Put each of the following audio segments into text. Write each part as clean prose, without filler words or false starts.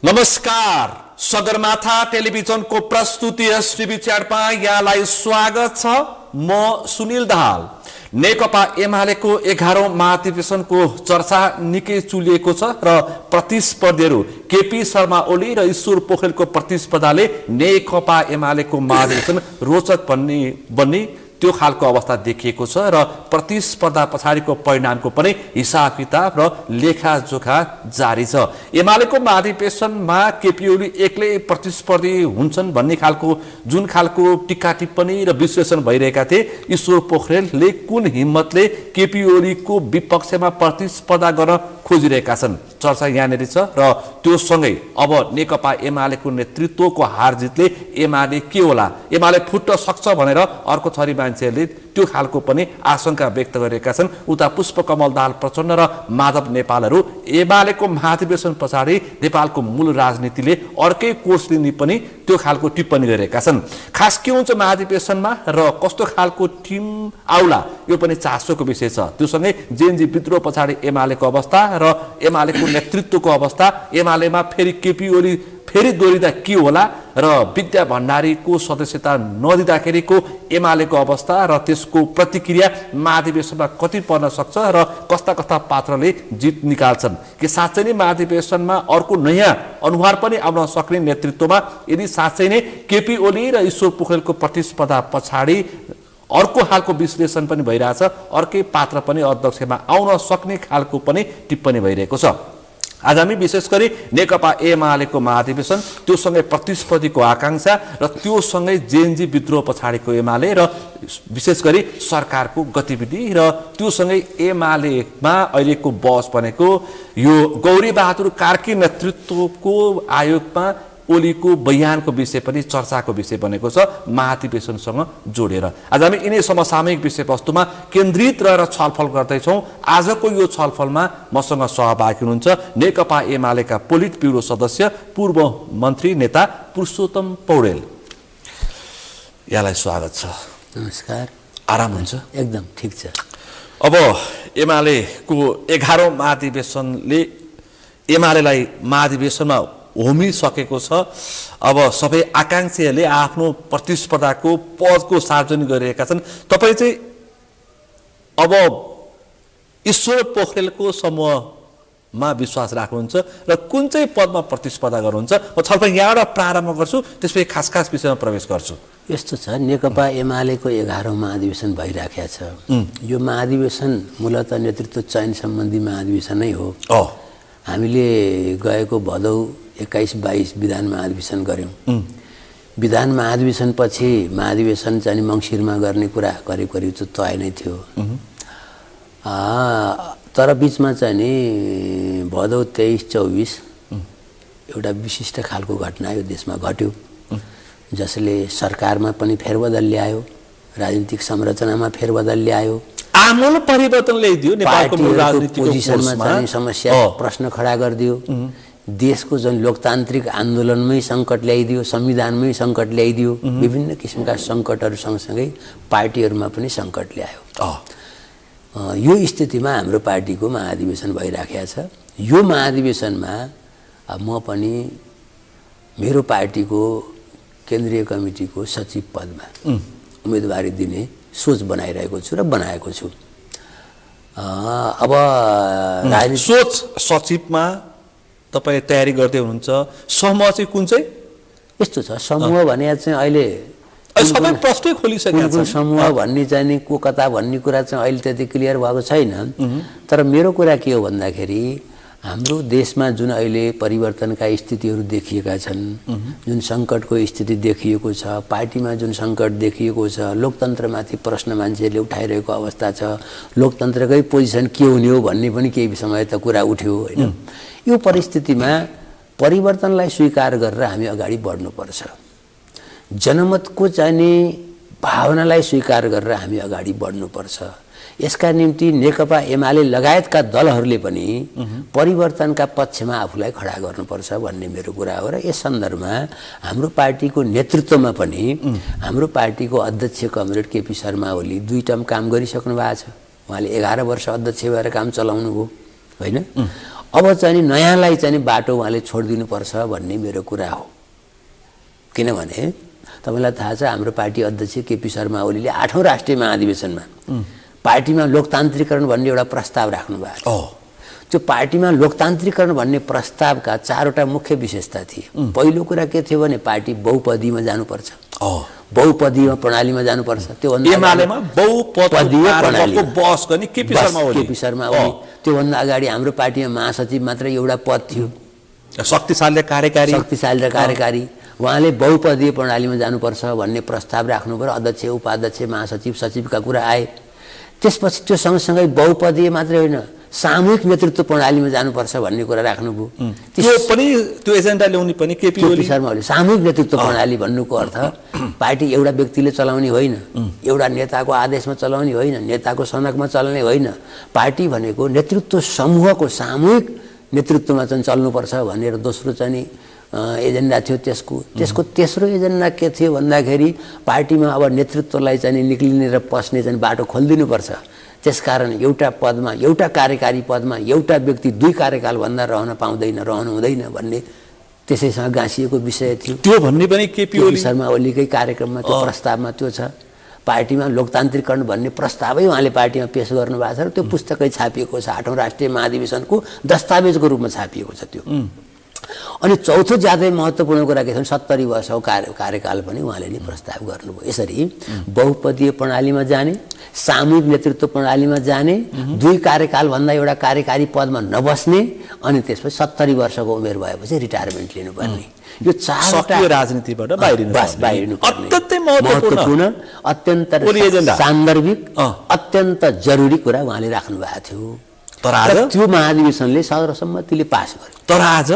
नमस्कार, सगरमाथा टेलिभिजनको प्रस्तुति टिभी च्याटमा यहाँलाई स्वागत छ। म सुनिल दाहाल। नेकपा एमालेको 11औं महाधिवेशनको चर्चा निकै चुलिएको छ र प्रतिस्पर्धीहरू केपी शर्मा ओली र ईश्वर पोखरेलको प्रतिस्पर्धाले नेकपा एमालेको महाधिवेशन रोचक बन्ने त्यो खालको अवस्था देखिएको छ र प्रतिस्पर्धा पछाडिको परिणामको पनि हिसाब किताब र लेखाजोखा जारी छ। एमालेको महाधिवेशनमा केपी ओली एक्लै प्रतिस्पर्धी हुन्छन् भन्ने खालको जुन खालको टिक्का टिप्पणी र विश्लेषण भइरहेका थिए, ईश्वर पोखरेलले कुन हिम्मतले केपी ओलीको विपक्षमा प्रतिस्पर्धा गर्न खोजिरहेका छन्, चर्चा यहाँनिर छ। र त्यो सँगै अब नेकपा एमालेको नेतृत्वको हारजितले एमाले के होला, एमाले फुट्न सक्छ भनेर अर्को थरी मान्छेहरूले त्यो खालको पनि आशंका व्यक्त गरेका छन्। उता पुष्पकमल दाहाल प्रचण्ड र माधव नेपालहरू एमालेको महाधिवेशन पछाडि नेपालको मूल राजनीतिले अर्कै कोर्स लिने पनि त्यो खालको टिप्पणी गरेका छन्। खास के हुन्छ महाधिवेशनमा र कस्तो खालको टिम आउला, यो पनि चासोको विषय छ। त्योसँगै जेएनजी विद्रोह पछाडि एमालेको अवस्था र एमालेको नेतृत्वको अवस्था, एमालेमा फेरि केपी ओली फेरि दोहोरिँदा के होला र विद्या भण्डारीको सदस्यता नदिँदाखेरिको एमालेको अवस्था र त्यसको प्रतिक्रिया महाधिवेशनमा कति पर्न सक्छ र कस्ता कस्ता पात्रले जित निकाल्छन्, कि साँच्चै नै महाधिवेशनमा अर्को नयाँ अनुहार पनि आउन सक्ने नेतृत्वमा, यदि साँच्चै नै केपी ओली र ईश्वर पोखरेलको प्रतिस्पर्धा पछाडि अर्को खालको विश्लेषण पनि भइरहेछ, अर्कै पात्र पनि अध्यक्षमा आउन सक्ने खालको पनि टिप्पणी भइरहेको छ। आज हामी विशेष गरी नेकपा एमालेको महाधिवेशन, त्योसँगै प्रतिस्पर्धीको आकांक्षा र त्योसँगै जेएनजी विद्रोह पछाडिको एमाले र विशेष गरी सरकारको गतिविधि र त्योसँगै एमालेमा अहिलेको बस बनेको यो गौरी बहादुर कार्की नेतृत्वको आयोगमा ओलीको बयानको विषय पनि चर्चाको विषय बनेको छ महाधिवेशनसँग जोडेर। आज हामी यिनै समसामयिक विषयवस्तुमा केन्द्रित रहेर छलफल गर्दैछौँ। आजको यो छलफलमा मसँग सहभागी हुनुहुन्छ नेकपा एमालेका पोलिट ब्युरो सदस्य पूर्व मन्त्री नेता पुरुषोत्तम पौडेल। यहाँलाई स्वागत छ। नमस्कार। आराम हुन्छ? एकदम ठिक छ। अब एमालेको 11औं महाधिवेशनले एमालेलाई महाधिवेशनमा होमिसकेको छ। अब सबै आकांक्षीहरूले आफ्नो प्रतिस्पर्धाको पदको सार्वजनिक गरिरहेका छन्। तपाईँ चाहिँ अब ईश्वर पोखरेलको समूहमा विश्वास राख्नुहुन्छ र कुन चाहिँ पदमा प्रतिस्पर्धा गर्नुहुन्छ? म छलफल यहाँबाट प्रारम्भ गर्छु, त्यसपछि खास खास विषयमा प्रवेश गर्छु। यस्तो छ, नेकपा एमालेको 11औं महाधिवेशन भइराखेको छ। यो महाधिवेशन मूलत नेतृत्व चयन सम्बन्धी महाधिवेशन नै हो। हामीले गएको भदौ 21-22 विधान महाधिवेशन गऱ्यौँ। विधान महाधिवेशन पछि महाधिवेशन चाहिँ मङ्सिरमा गर्ने कुरा करिब करिब चाहिँ तय नै थियो। तर बिचमा चाहिँ नि भदौ 23-24 एउटा विशिष्ट खालको घटना यो देशमा घट्यो, जसले सरकारमा पनि फेरबदल ल्यायो, राजनीतिक संरचनामा फेरबदल ल्यायो, आमूल परिवर्तन ल्याइदियो, नेपालको राजनीतिक पोजिसनमा चाहिँ समस्या प्रश्न खडा गरिदियो, देशको जुन लोकतान्त्रिक आन्दोलनमै सङ्कट ल्याइदियो, संविधानमै सङ्कट ल्याइदियो, विभिन्न किसिमका सङ्कटहरू सँगसँगै पार्टीहरूमा पनि सङ्कट ल्यायो। यो स्थितिमा हाम्रो पार्टीको महाधिवेशन भइराखेको छ। यो महाधिवेशनमा म पनि मेरो पार्टीको केन्द्रीय कमिटीको सचिव पदमा उम्मेदवारी दिने सोच बनाइरहेको छु र बनाएको छु। अब सोच सचिवमा तपाईँ तयारी गर्दै हुनुहुन्छ। समूह चाहिँ कुन चाहिँ? यस्तो छ, समूह भने चाहिँ अहिले सबै प्रश्नै खोलिसकेको छ। समूह भन्ने चाहिँ नि को कता भन्ने कुरा चाहिँ अहिले त्यति क्लियर भएको छैन। तर मेरो कुरा के हो भन्दाखेरि हाम्रो देशमा जुन अहिले परिवर्तनका स्थितिहरू देखिएका छन्, जुन सङ्कटको स्थिति देखिएको छ, पार्टीमा जुन सङ्कट देखिएको छ, लोकतन्त्रमाथि प्रश्न मान्छेहरूले उठाइरहेको अवस्था छ, लोकतन्त्रकै पोजिसन के हुने हो भन्ने पनि केही समय त कुरा उठ्यो होइन। यो परिस्थितिमा परिवर्तनलाई स्वीकार गरेर हामी अगाडि बढ्नुपर्छ। जनमतको चाहिने भावनालाई स्वीकार गरेर हामी अगाडि बढ्नुपर्छ। यसका निम्ति नेकपा एमाले लगायतका दलहरूले पनि परिवर्तनका पक्षमा आफूलाई खडा गर्नुपर्छ भन्ने मेरो कुरा हो। र यस सन्दर्भमा हाम्रो पार्टीको नेतृत्वमा पनि हाम्रो पार्टीको अध्यक्ष कमरेड केपी शर्मा ओली 2 टर्म काम गरिसक्नु भएको छ। उहाँले 11 वर्ष अध्यक्ष भएर काम चलाउनु भयो होइन। अब चाहिँ नयाँलाई चाहिँ बाटो उहाँले छोडिदिनुपर्छ भन्ने मेरो कुरा हो। किनभने तपाईँलाई थाहा छ हाम्रो पार्टी अध्यक्ष केपी शर्मा ओलीले 8औं राष्ट्रिय महाधिवेशनमा पार्टीमा लोकतान्त्रिकरण भन्ने एउटा प्रस्ताव राख्नु भएको हो। त्यो पार्टीमा लोकतान्त्रिकरण भन्ने प्रस्तावका 4वटा मुख्य विशेषता थिए। पहिलो कुरा के थियो भने पार्टी बहुपदीयमा जानुपर्छ, बहुपदीय प्रणालीमा जानुपर्छ। त्योभन्दा एमालेमा बहुपदीय प्रणालीको बहस गर्ने केपी शर्मा ओली। त्योभन्दा अगाडि हाम्रो पार्टीमा महासचिव मात्र एउटा पद थियो, शक्तिशाली र कार्यकारी। उहाँले बहुपदीय प्रणालीमा जानुपर्छ भन्ने प्रस्ताव राख्नुभयो। अध्यक्ष, उपाध्यक्ष, महासचिव, सचिवका कुरा आए। त्यसपछि त्यो सँगसँगै बहुपदीय मात्रै होइन सामूहिक नेतृत्व प्रणालीमा जानुपर्छ भन्ने कुरा राख्नुभयो। त्यो एजेन्डा ल्याउने पनि केपी शर्मा ओली। सामूहिक नेतृत्व प्रणाली भन्नुको अर्थ पार्टी एउटा व्यक्तिले चलाउने होइन, एउटा नेताको आदेशमा चलाउने होइन, नेताको सनकमा चल्ने होइन। पार्टी भनेको नेतृत्व समूहको सामूहिक नेतृत्वमा चाहिँ चल्नुपर्छ भनेर दोस्रो चाहिँ एजेन्डा थियो। त्यसको तेस्रो एजेन्डा के थियो भन्दाखेरि पार्टीमा अब नेतृत्वलाई चाहिँ निक्लिने र पस्ने चाहिँ बाटो खोलिदिनुपर्छ। त्यसकारण एउटा पदमा, एउटा कार्यकारी पदमा एउटा व्यक्ति 2 कार्यकालभन्दा रहन पाउँदैन, रहनु हुँदैन भन्ने त्यसैसँग गाँसिएको विषय थियो। त्यो भन्ने पनि केपी शर्मा ओलीकै कार्यक्रममा त्यो प्रस्तावमा त्यो छ। पार्टीमा लोकतान्त्रिकरण भन्ने प्रस्तावै उहाँले पार्टीमा पेश गर्नुभएको छ र त्यो पुस्तकै छापिएको छ। 8औं राष्ट्रिय महाधिवेशनको दस्तावेजको रूपमा छापिएको छ त्यो। अनि चौथो ज्यादै महत्त्वपूर्ण कुरा के छ भने 70 वर्षको कार्यकाल पनि उहाँले नै प्रस्ताव गर्नुभयो। यसरी बहुपदीय प्रणालीमा जाने, सामूहिक नेतृत्व प्रणालीमा जाने, 2 कार्यकालभन्दा एउटा कार्यकारी पदमा नबस्ने, अनि त्यसपछि 70 वर्षको उमेर भएपछि रिटायरमेन्ट लिनुपर्ने। यो 4वटा राजनीतिबाट बाहिरिनु अत्यन्तै महत्त्वपूर्ण, अत्यन्त सान्दर्भिक, अत्यन्त जरुरी कुरा उहाँले राख्नु भएको थियो। तर आज त्यो महाधिवेशनले सर्वसम्मतिले पास गर्यो। तर आज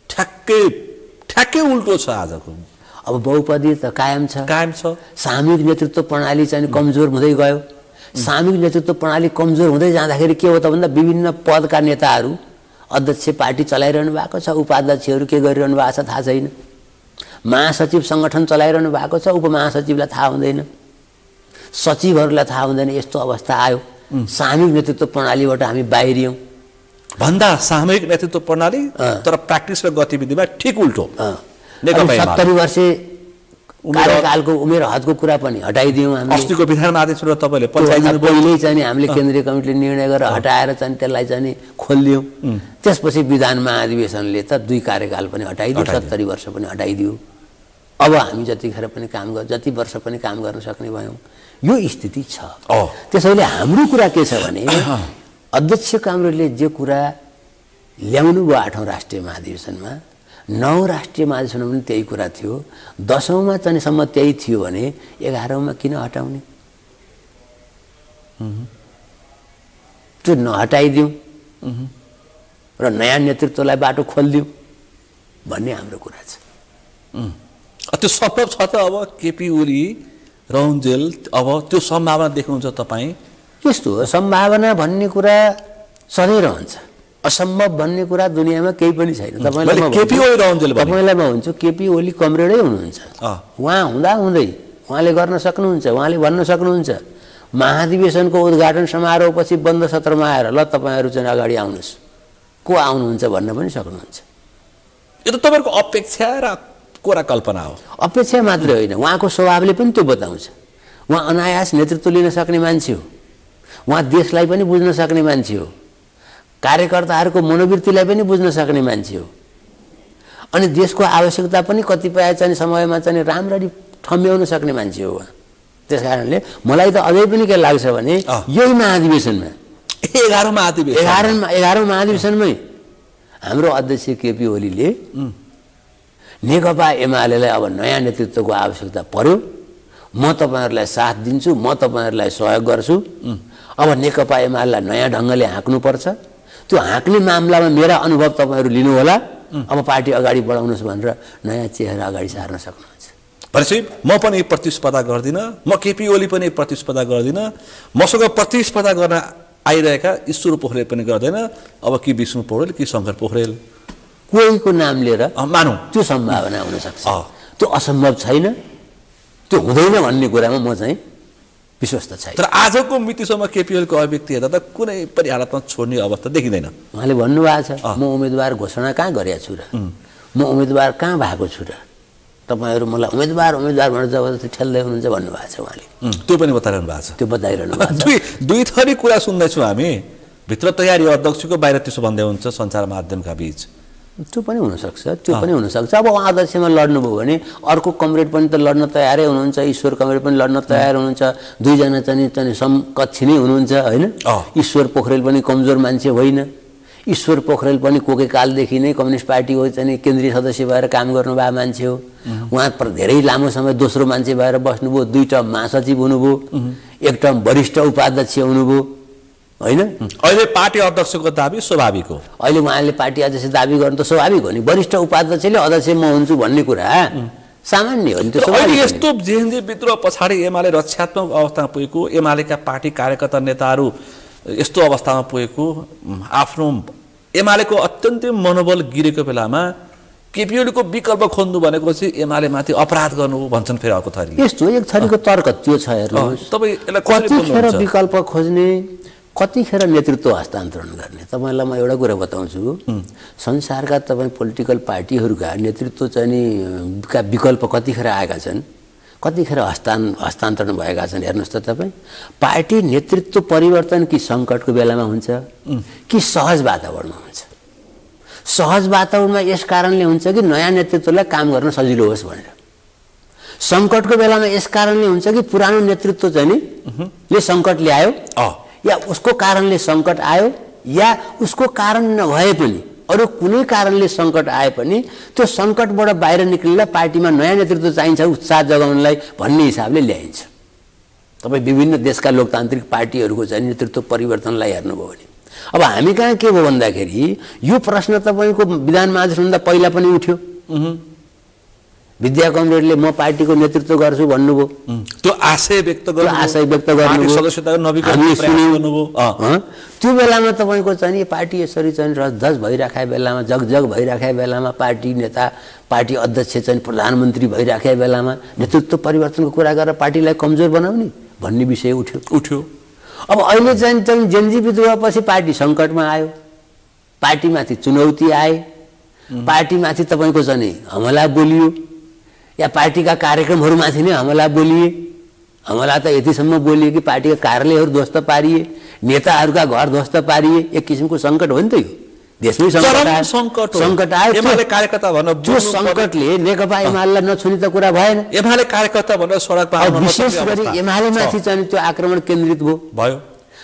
ठ्याक्कै उल्टो छ आजको। अब बहुपदीय त कायम छ। सामूहिक नेतृत्व प्रणाली चाहिँ कमजोर हुँदै गयो। सामूहिक नेतृत्व प्रणाली कमजोर हुँदै जाँदाखेरि के हो त भन्दा विभिन्न पदका नेताहरू, अध्यक्ष पार्टी चलाइरहनु भएको छ, उपाध्यक्षहरू के गरिरहनु भएको छ थाहा छैन, महासचिव सङ्गठन चलाइरहनु भएको छ, उपमहासचिवलाई थाहा हुँदैन, सचिवहरूलाई थाहा हुँदैन। यस्तो अवस्था आयो। सामूहिक नेतृत्व प्रणालीबाट हामी बाहिरियौँ। भन्दा सामूहिक नेतृत्व प्रणाली तर प्र्याक्टिस र गतिविधिमा ठिक उल्टो। 70 वर्ष कार्यकालको उमेर हदको कुरा पनि हटाइदियौँ हामीले। अस्तिको विधानमा आदेश तपाईँले पहिल्यै चाहिँ हामीले केन्द्रीय कमिटीले निर्णय गरेर हटाएर चाहिँ त्यसलाई चाहिँ खोलिदियौँ। त्यसपछि विधान महाधिवेशनले त 2 कार्यकाल पनि हटाइदियो, 70 वर्ष पनि हटाइदियो। अब हामी जतिखेर पनि जति वर्ष पनि काम गर्न सक्ने भयौँ। यो स्थिति छ। त्यसैले हाम्रो कुरा के छ भने अध्यक्ष कामरेडले जे कुरा ल्याउनु भयो 8औं राष्ट्रिय महाधिवेशनमा, 9औं राष्ट्रिय महाधिवेशनमा पनि त्यही कुरा थियो, 10औंमा चाहिँ सम्म त्यही थियो भने 11औंमा किन हटाउने? त्यो नहटाइदिउँ र नयाँ नेतृत्वलाई बाटो खोलिदिउँ भन्ने हाम्रो कुरा छ। त्यो सम्भव छ त? अब केपी ओली रौन्जेल अब त्यो सम्भावना देख्नुहुन्छ तपाईँ? यस्तो हो, सम्भावना भन्ने कुरा सधैँ रहन्छ, असम्भव भन्ने कुरा दुनियाँमा केही पनि छैन। तपाईँलाई म भन्छु केपी ओली कमरेडै हुनुहुन्छ। उहाँ हुँदै उहाँले गर्न सक्नुहुन्छ, उहाँले भन्न सक्नुहुन्छ महाधिवेशनको उद्घाटन समारोहपछि बन्द सत्रमा आएर ल तपाईँहरू चाहिँ अगाडि आउनुहोस्, को आउनुहुन्छ भन्न पनि सक्नुहुन्छ। यो त तपाईँहरूको अपेक्षा र कुरा कल्पना हो। अपेक्षा मात्रै होइन, उहाँको स्वभावले पनि त्यो बताउँछ। उहाँ अनायास नेतृत्व लिन सक्ने मान्छे हो, उहाँ देशलाई पनि बुझ्न सक्ने मान्छे हो, कार्यकर्ताहरूको मनोवृत्तिलाई पनि बुझ्न सक्ने मान्छे हो, अनि देशको आवश्यकता पनि कतिपय चाहिँ समयमा चाहिँ राम्ररी ठम्ब्याउन सक्ने मान्छे हो उहाँ। त्यस कारणले मलाई त अझै पनि के लाग्छ भने यही महाधिवेशनमा 11औं महाधिवेशनमै हाम्रो अध्यक्ष केपी ओलीले नेकपा एमालेलाई अब नयाँ नेतृत्वको आवश्यकता पर्यो, म तपाईँहरूलाई साथ दिन्छु, म तपाईँहरूलाई सहयोग गर्छु, अब नेकपा एमालेलाई नयाँ ढङ्गले हाँक्नुपर्छ, त्यो हाँक्ने मामलामा मेरा अनुभव तपाईँहरू लिनुहोला, अब पार्टी अगाडि बढाउनुहोस् भनेर नयाँ चेहरा अगाडि सार्न सक्नुहुन्छ। भनेपछि म पनि प्रतिस्पर्धा गर्दिनँ, म केपी ओली पनि प्रतिस्पर्धा गर्दिनँ, मसँग प्रतिस्पर्धा गर्न आइरहेका ईश्वर पोखरेल पनि गर्दैन, अब कि विष्णु पौडेल कि शङ्कर पोखरेल कोहीको नाम लिएर मानौँ त्यो सम्भावना हुनसक्छ। त्यो असम्भव छैन, त्यो हुँदैन भन्ने कुरामा म चाहिँ विश्वस्त छैन। तर आजको मितिसम्म केपीएलको अभिव्यक्ति हेर्दा त कुनै पनि हालतमा छोड्ने अवस्था देखिँदैन। उहाँले भन्नुभएको छ म उम्मेदवार घोषणा कहाँ गरेको छु र, म उम्मेदवार कहाँ भएको छु र, तपाईँहरू मलाई उम्मेदवार भनेर जबरजस्ती ठेल्दै हुनुहुन्छ भन्नुभएको छ उहाँले। त्यो पनि बताइरहनु भएको छ। त्यो बताइरहनु भएको छ। दुई थरी कुरा सुन्दैछौँ हामी, भित्र तयारी अध्यक्षको, बाहिर त्यसो भन्दै हुन्छ सञ्चार माध्यमका बीच। त्यो पनि हुनसक्छ, त्यो पनि हुनसक्छ। अब उहाँ अध्यक्षमा लड्नुभयो भने अर्को कमरेड पनि त लड्न तयारै हुनुहुन्छ, ईश्वर कमरेड पनि लड्न तयार हुनुहुन्छ, दुईजना चाहिँ समकक्षी नै हुनुहुन्छ होइन। ईश्वर पोखरेल पनि कमजोर मान्छे होइन, ईश्वर पोखरेल पनि कोके कालदेखि नै कम्युनिस्ट पार्टी हो चाहिँ केन्द्रीय सदस्य भएर काम गर्नुभएको मान्छे हो। उहाँ धेरै लामो समय दोस्रो मान्छे भएर बस्नुभयो, 2 टर्म महासचिव हुनुभयो, 1 टर्म वरिष्ठ उपाध्यक्ष हुनुभयो होइन। अहिले पार्टी अध्यक्षको दाबी स्वाभाविक हो। अहिले उहाँले पार्टी अध्यक्ष दाबी गर्नु त स्वाभाविक हो नि। वरिष्ठ उपाध्यक्षले अध्यक्ष म हुन्छु भन्ने कुरा सामान्य हो नि। त्यो अहिले यस्तो जेएनजी विद्रोह पछाडि एमाले रक्षात्मक अवस्थामा पुगेको, एमालेका पार्टी कार्यकर्ता नेताहरू यस्तो अवस्थामा पुगेको, आफ्नो एमालेको अत्यन्तै मनोबल गिरेको बेलामा केपीओलीको विकल्प खोज्नु भनेको चाहिँ एमालेमाथि अपराध गर्नु भन्छन् फेरि अर्को थरीले। यस्तो एक थरीको तर्क त्यो छ हेर्नुहोस्। तपाईँ यसलाई कतिखेर विकल्प खोज्ने, कतिखेर नेतृत्व हस्तान्तरण गर्ने। तपाईँलाई म एउटा कुरा बताउँछु, संसारका तपाईँ पोलिटिकल पार्टीहरूका नेतृत्व चाहिँ नि का विकल्प कतिखेर आएका छन्, कतिखेर हस्तान्तरण भएका छन् हेर्नुहोस् त तपाईँ। पार्टी नेतृत्व परिवर्तन कि सङ्कटको बेलामा हुन्छ कि सहज वातावरणमा हुन्छ। सहज वातावरणमा यस कारणले हुन्छ कि नयाँ नेतृत्वलाई काम गर्न सजिलो होस् भनेर। सङ्कटको बेलामा यस कारणले हुन्छ कि पुरानो नेतृत्व चाहिँ नि ले सङ्कट ल्यायो, या उसको कारणले सङ्कट आयो, या उसको कारण नभए पनि अरू कुनै कारणले सङ्कट आए पनि त्यो सङ्कटबाट बाहिर निक्लिँदा पार्टीमा नयाँ नेतृत्व चाहिन्छ उत्साह जगाउनलाई भन्ने हिसाबले ल्याइन्छ। तपाईँ विभिन्न देशका लोकतान्त्रिक पार्टीहरूको चाहिँ नेतृत्व परिवर्तनलाई हेर्नुभयो भने अब हामी कहाँ के भयो भन्दाखेरि यो प्रश्न तपाईँको विधान महाधिवेशनभन्दा पहिला पनि उठ्यो। विद्या कमरेडले म पार्टीको नेतृत्व गर्छु भन्नुभयो, त्यो आशय व्यक्त त्यो बेलामा तपाईँको चाहिँ पार्टी यसरी चाहिँ रजधज भइराखे बेलामा, जगजग भइराखे बेलामा, पार्टी नेता पार्टी अध्यक्ष चाहिँ प्रधानमन्त्री भइराखे बेलामा नेतृत्व परिवर्तनको कुरा गरेर पार्टीलाई कमजोर बनाउने भन्ने विषय उठ्यो। अब अहिले चाहिँ जेएनजी विद्रोहपछि पार्टी सङ्कटमा आयो, पार्टीमाथि चुनौती आए, पार्टीमाथि तपाईँको चाहिँ हमला बोलियो, या पार्टीका कार्यक्रमहरूमाथि नै हमला बोलिए। हमला त यतिसम्म बोलिए कि पार्टीका कार्यालयहरू ध्वस्त पारिए, नेताहरूका घर ध्वस्त पारिए। एक किसिमको सङ्कट हो नि त यो, देशमै सङ्कट आयो। त्यो सङ्कटले नेकपा एमालेलाई नछुने त कुरा भएन। एमाले कार्यकर्ता भनेर सडकमा विशेष गरी एमालेमाथि चाहिँ त्यो आक्रमण केन्द्रित भयो।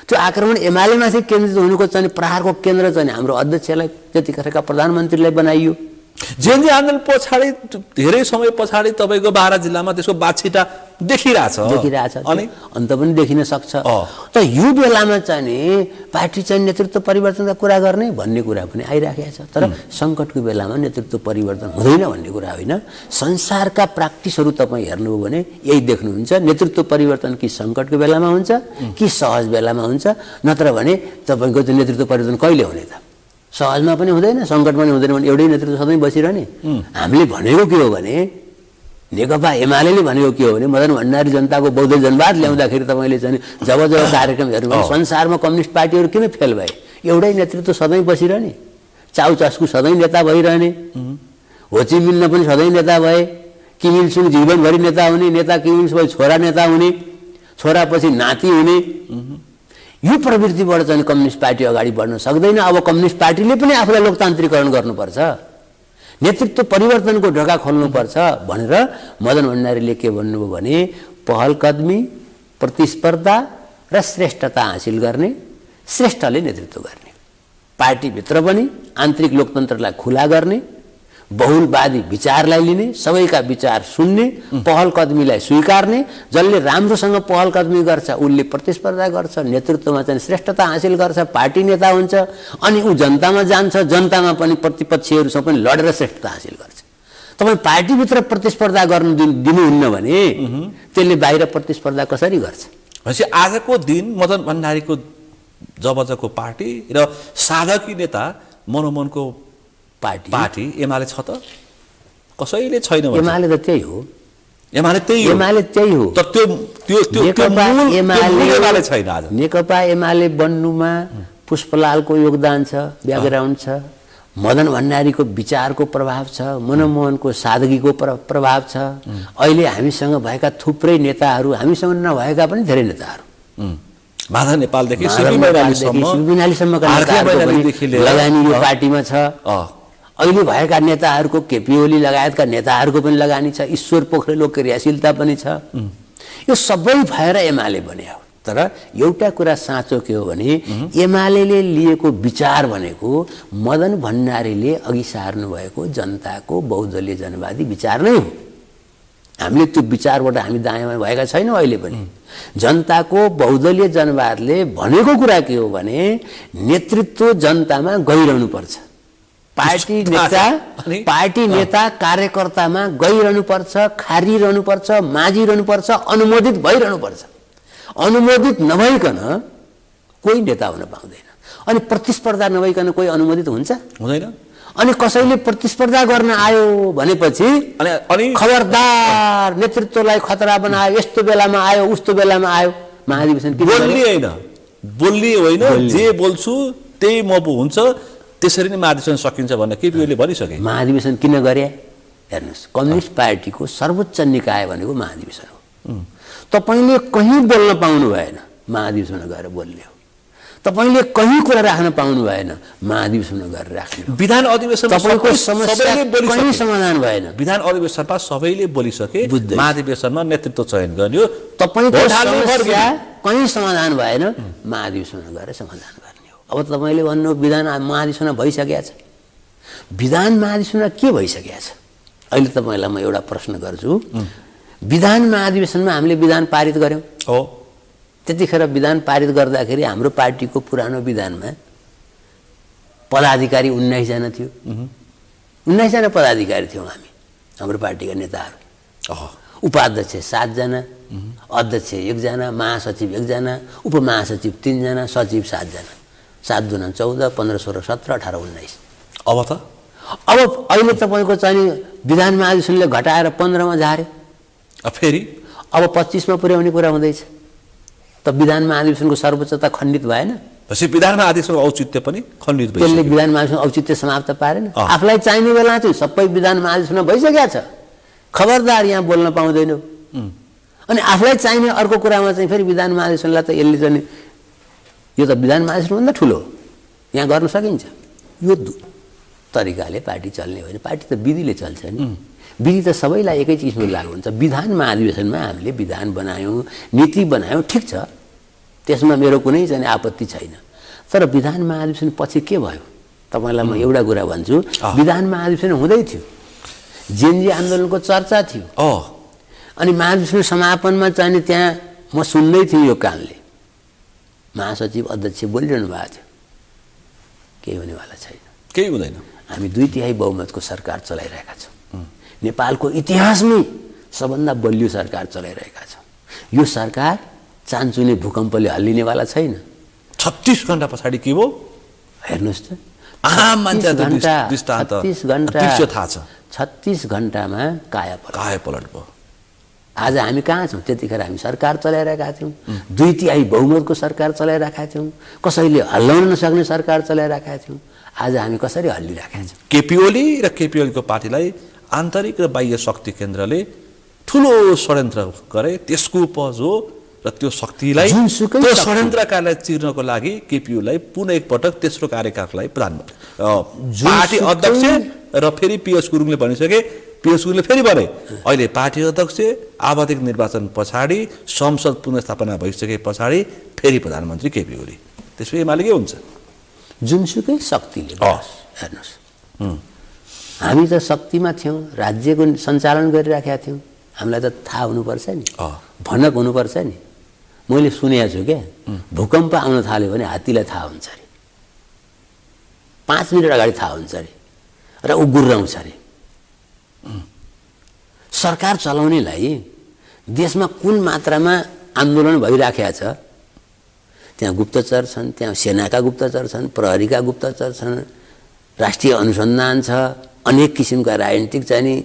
त्यो आक्रमण एमालेमाथि केन्द्रित हुनुको चाहिँ प्रहारको केन्द्र चाहिँ हाम्रो अध्यक्षलाई त्यतिखेरका प्रधानमन्त्रीलाई बनाइयो। जेएनजी आन्दोलन पछाडि धेरै समय पछाडि तपाईँको बारा जिल्लामा त्यसको बाछिटा देखिरहेछ अनि अन्त पनि देखिन सक्छ। त यो बेलामा चाहिँ नि पार्टी चाहिँ नेतृत्व परिवर्तनका कुरा गर्ने भन्ने कुरा पनि आइराखेको छ। तर सङ्कटको बेलामा नेतृत्व परिवर्तन हुँदैन भन्ने कुरा होइन। संसारका प्र्याक्टिसहरू तपाईँ हेर्नुभयो भने यही देख्नुहुन्छ, नेतृत्व परिवर्तन कि सङ्कटको बेलामा हुन्छ कि सहज बेलामा हुन्छ, नत्र भने तपाईँको त्यो नेतृत्व परिवर्तन कहिले हुने त? सहजमा पनि हुँदैन, सङ्कटमा पनि हुँदैन भने एउटै नेतृत्व सधैँ बसिरहने। हामीले भनेको के हो भने, नेकपा एमाले भनेको के हो भने, मदन भण्डारी जनताको बौद्ध जनवाद ल्याउँदाखेरि तपाईँले चाहिँ जब कार्यक्रम हेर्नुभयो संसारमा कम्युनिस्ट पार्टीहरू किन फेल भए? एउटै नेतृत्व सधैँ बसिरहने, चाउचास्कु सधैँ नेता भइरहने, होचिमिन्न पनि सधैँ नेता भए, किमिलसुङ जीवनभरि नेता हुने, नेता किमिलसुङ छोरा नेता हुने, छोरापछि नाति हुने। यो प्रवृत्तिबाट चाहिँ कम्युनिस्ट पार्टी अगाडि बढ्न सक्दैन। अब कम्युनिस्ट पार्टीले पनि आफूलाई लोकतान्त्रिकरण गर्नुपर्छ, नेतृत्व परिवर्तनको ढोका खोल्नुपर्छ भनेर मदन भण्डारीले के भन्नुभयो भने, पहल कदमी, प्रतिस्पर्धा र श्रेष्ठता हासिल गर्ने, श्रेष्ठले नेतृत्व गर्ने, पार्टीभित्र पनि आन्तरिक लोकतन्त्रलाई खुला गर्ने, बहुलवादी विचारलाई लिने, सबैका विचार सुन्ने, पहल कदमीलाई स्वीकार्ने, जसले राम्रोसँग पहल कदमी गर्छ उसले प्रतिस्पर्धा गर्छ, नेतृत्वमा चाहिँ श्रेष्ठता हासिल गर्छ, पार्टी नेता हुन्छ, अनि ऊ जनतामा जान्छ, जनतामा पनि प्रतिपक्षीहरूसँग पनि लडेर श्रेष्ठता हासिल गर्छ। तपाईँ पार्टीभित्र प्रतिस्पर्धा गर्नु दिनुहुन्न भने त्यसले बाहिर प्रतिस्पर्धा कसरी गर्छ? भनेपछि आजको दिन मदन भण्डारीको जबजको पार्टी र साधकी नेता मनोमनको पार्टी एमाले छ त? कसैले छैन। एमाले त त्यही हो, एमाले त्यही हो। एमाले त्यही हो। तर त्यो त्यो त्यो नेकपा एमाले छैन आज। नेकपा एमाले बन्नुमा पुष्पलालको योगदान छ, ब्याकग्राउन्ड छ, मदन भण्डारीको विचारको प्रभाव छ, मनमोहनको सादगीको प्रभाव छ। अहिले हामीसँग भएका थुप्रै नेताहरू, हामीसँग नभएका पनि धेरै नेताहरू, माधव नेपालदेखि सिंहबिनालीसम्मका लगानी यो पार्टीमा छ। अहिले भएका नेताहरूको केपी ओली लगायतका नेताहरूको पनि लगानी छ, ईश्वर पोखरेलको क्रियाशीलता पनि छ। यो सबै भएर एमाले बन्यो। तर एउटा कुरा साँचो के हो भने एमालेले लिएको विचार भनेको मदन भण्डारीले अघि सार्नु भएको जनताको बहुदलीय जनवादी विचार नै हो। हामीले त्यो विचारबाट हामी दायाँमा भएका छैनौँ। अहिले पनि जनताको बहुदलीय जनवादले भनेको कुरा के हो भने नेतृत्व जनतामा गइरहनु पर्छ। पार्टी नेता कार्यकर्तामा गइरहनु पर्छ, खारिरहनु पर्छ, माझिरहनु पर्छ, अनुमोदित भइरहनु पर्छ। अनुमोदित नभइकन कोही नेता हुन पाउँदैन। अनि प्रतिस्पर्धा नभइकन कोही अनुमोदित हुन्छ? हुँदैन। अनि कसैले प्रतिस्पर्धा गर्न आयो भनेपछि अनि खबरदार, नेतृत्वलाई खतरा बनायो, यस्तो बेलामा आयो, उस्तो बेलामा आयो। महाधिवेशन बोल्ने होइन, जे बोल्छु त्यही म हुन्छ, त्यसरी नै महाधिवेशन सकिन्छ भनेर केपी ओलीले भनिसके। महाधिवेशन किन गरे? हेर्नुहोस्, कम्युनिस्ट पार्टीको सर्वोच्च निकाय भनेको महाधिवेशन हो। तपाईले कहीँ बोल्न पाउनु भएन, महाधिवेशनमा गएर बोल्ने हो। तपाईले कहीँ कुरा राख्न पाउनु भएन, महाधिवेशनमा गएर राख्ने हो। विधान अधिवेशनमा तपाईको समस्या कहीँ समाधान भएन। विधान अधिवेशनमा सबैले बोलिसके, महाधिवेशनमा नेतृत्व चयन गर्यो। तपाईको समस्या कहीँ समाधान भएन, महाधिवेशनमा गएर समाधान गर्ने हो। अब तपाईले भन्नु विधान महाधिवेशनमा भइसकेको छ। विधान महाधिवेशनमा के भइसकेको छ? अहिले तपाईलाई म एउटा प्रश्न गर्छु। विधान महाधिवेशनमा हामीले विधान पारित गर्यौं हो। त्यतिखेर विधान पारित गर्दाखेरि हाम्रो पार्टीको पुरानो विधानमा पदाधिकारी 19 जना थियो। 19 जना पदाधिकारी थियौं हामी, हाम्रो पार्टीका नेताहरू। उपाध्यक्ष 7 जना, अध्यक्ष 1 जना, महासचिव 1 जना, उपमहासचिव 3 जना, सचिव 7 जना। 7 दूना 14, 15, 16, 17, 18, 19। अब अहिले तपाईको चाहिँ विधान महाधिवेशनले घटाएर 15 मा झार्यो। फेरि अब 25 मा पुर्याउने कुरा हुँदैछ। त विधान महाधिवेशनको सर्वोच्चता खण्डित भएन? त्यसै विधान महाधिवेशनको औचित्य पनि खण्डित भइसक्यो। त्यसले विधान महाधिवेशनको औचित्य समाप्त पारेन। आफूलाई चाहिने बेला चाहिँ सबै विधान महाधिवेशनमा भइसकेको छ। खबरदार यहाँ बोल्न पाउँदैनौ। अनि आफूलाई चाहिने अर्को कुरामा चाहिँ फेरि विधान महाधिवेशनलाई त यसले चाहिँ यो त विधान महाधिवेशन भन्दा ठुलो हो, यहाँ गर्न सकिन्छ। यो तरिकाले पार्टी चल्ने होइन। पार्टी त विधिले चल्छ नि। विधि त सबैलाई एकै किसिमले लागु हुन्छ। विधान महाधिवेशनमा हामीले विधान बनायौँ, नीति बनायौँ, ठिक छ, त्यसमा मेरो कुनै चाहिँ आपत्ति छैन। तर विधान महाधिवेशन पछि के भयो? तपाईलाई म एउटा कुरा भन्छु। विधान महाधिवेशन हुँदै थियो, जेएनजी आन्दोलनको चर्चा थियो। अनि महाधिवेशन समापनमा चाहिँ त्यहाँ म सुन्दै थिएँ यो कानले, महासचिव अध्यक्ष बोलिरहनु भएको थियो, केही हुनेवाला छैन, केही हुँदैन, हामी 2/3 बहुमतको सरकार चलाइरहेका छौँ, नेपालको इतिहासमै सबभन्दा बलियो सरकार चलाइरहेका छौँ, यो सरकार चान्चुने भूकम्पले हल्लिनेवाला छैन। 36 घण्टा पछाडि के भयो हेर्नुहोस् त। आम मान्छे दृष्टान्त 36 घण्टामा कायापलट भयो। आज हामी कहाँ छौँ? त्यतिखेर हामी सरकार चलाइरहेका थियौँ, 2/3 बहुमतको सरकार चलाइरहेका थियौँ, कसैले हल्लाउन नसक्ने सरकार चलाइरहेका थियौँ। आज हामी कसरी हल्लिरहेका छौँ? केपी ओली र केपी ओलीको पार्टीलाई आन्तरिक र बाह्य शक्ति केन्द्रले ठुलो षड्यन्त्र गरे, त्यसको उपज हो र त्यो शक्तिलाई, त्यो षड्यन्त्रकारलाई चिर्नको लागि केपी ओलीलाई पुनः एकपटक तेस्रो कार्यकाललाई पार्टी अध्यक्ष र फेरि पीएस गुरुङले भनिसके, पीएस गुरुङले फेरि भने अहिले पार्टी अध्यक्ष, आवधिक निर्वाचन पछाडि संसद पुनर्स्थापना भइसके पछाडि फेरि प्रधानमन्त्री केपी ओली। त्यसपछि एमाले के हुन्छ? जुनसुकै शक्तिले हेर्नुहोस्, हामी त शक्तिमा थियौँ, राज्यको सञ्चालन गरिराखेका थियौँ, हामीलाई त थाहा हुनुपर्छ नि, भनक हुनुपर्छ नि। मैले सुनेको छु क्या, भूकम्प आउन थाल्यो भने हात्तीलाई थाहा हुन्छ अरे, 5 मिनट अगाडि थाहा हुन्छ अरे, र ऊ गुर्राउँछ अरे। सरकार चलाउनेलाई देशमा कुन मात्रामा आन्दोलन भइराखेको छ, त्यहाँ गुप्तचर छन्, त्यहाँ सेनाका गुप्तचर छन्, प्रहरीका गुप्तचर छन्, राष्ट्रिय अनुसन्धान छ, अनेक किसिमका राजनीतिक चाहिँ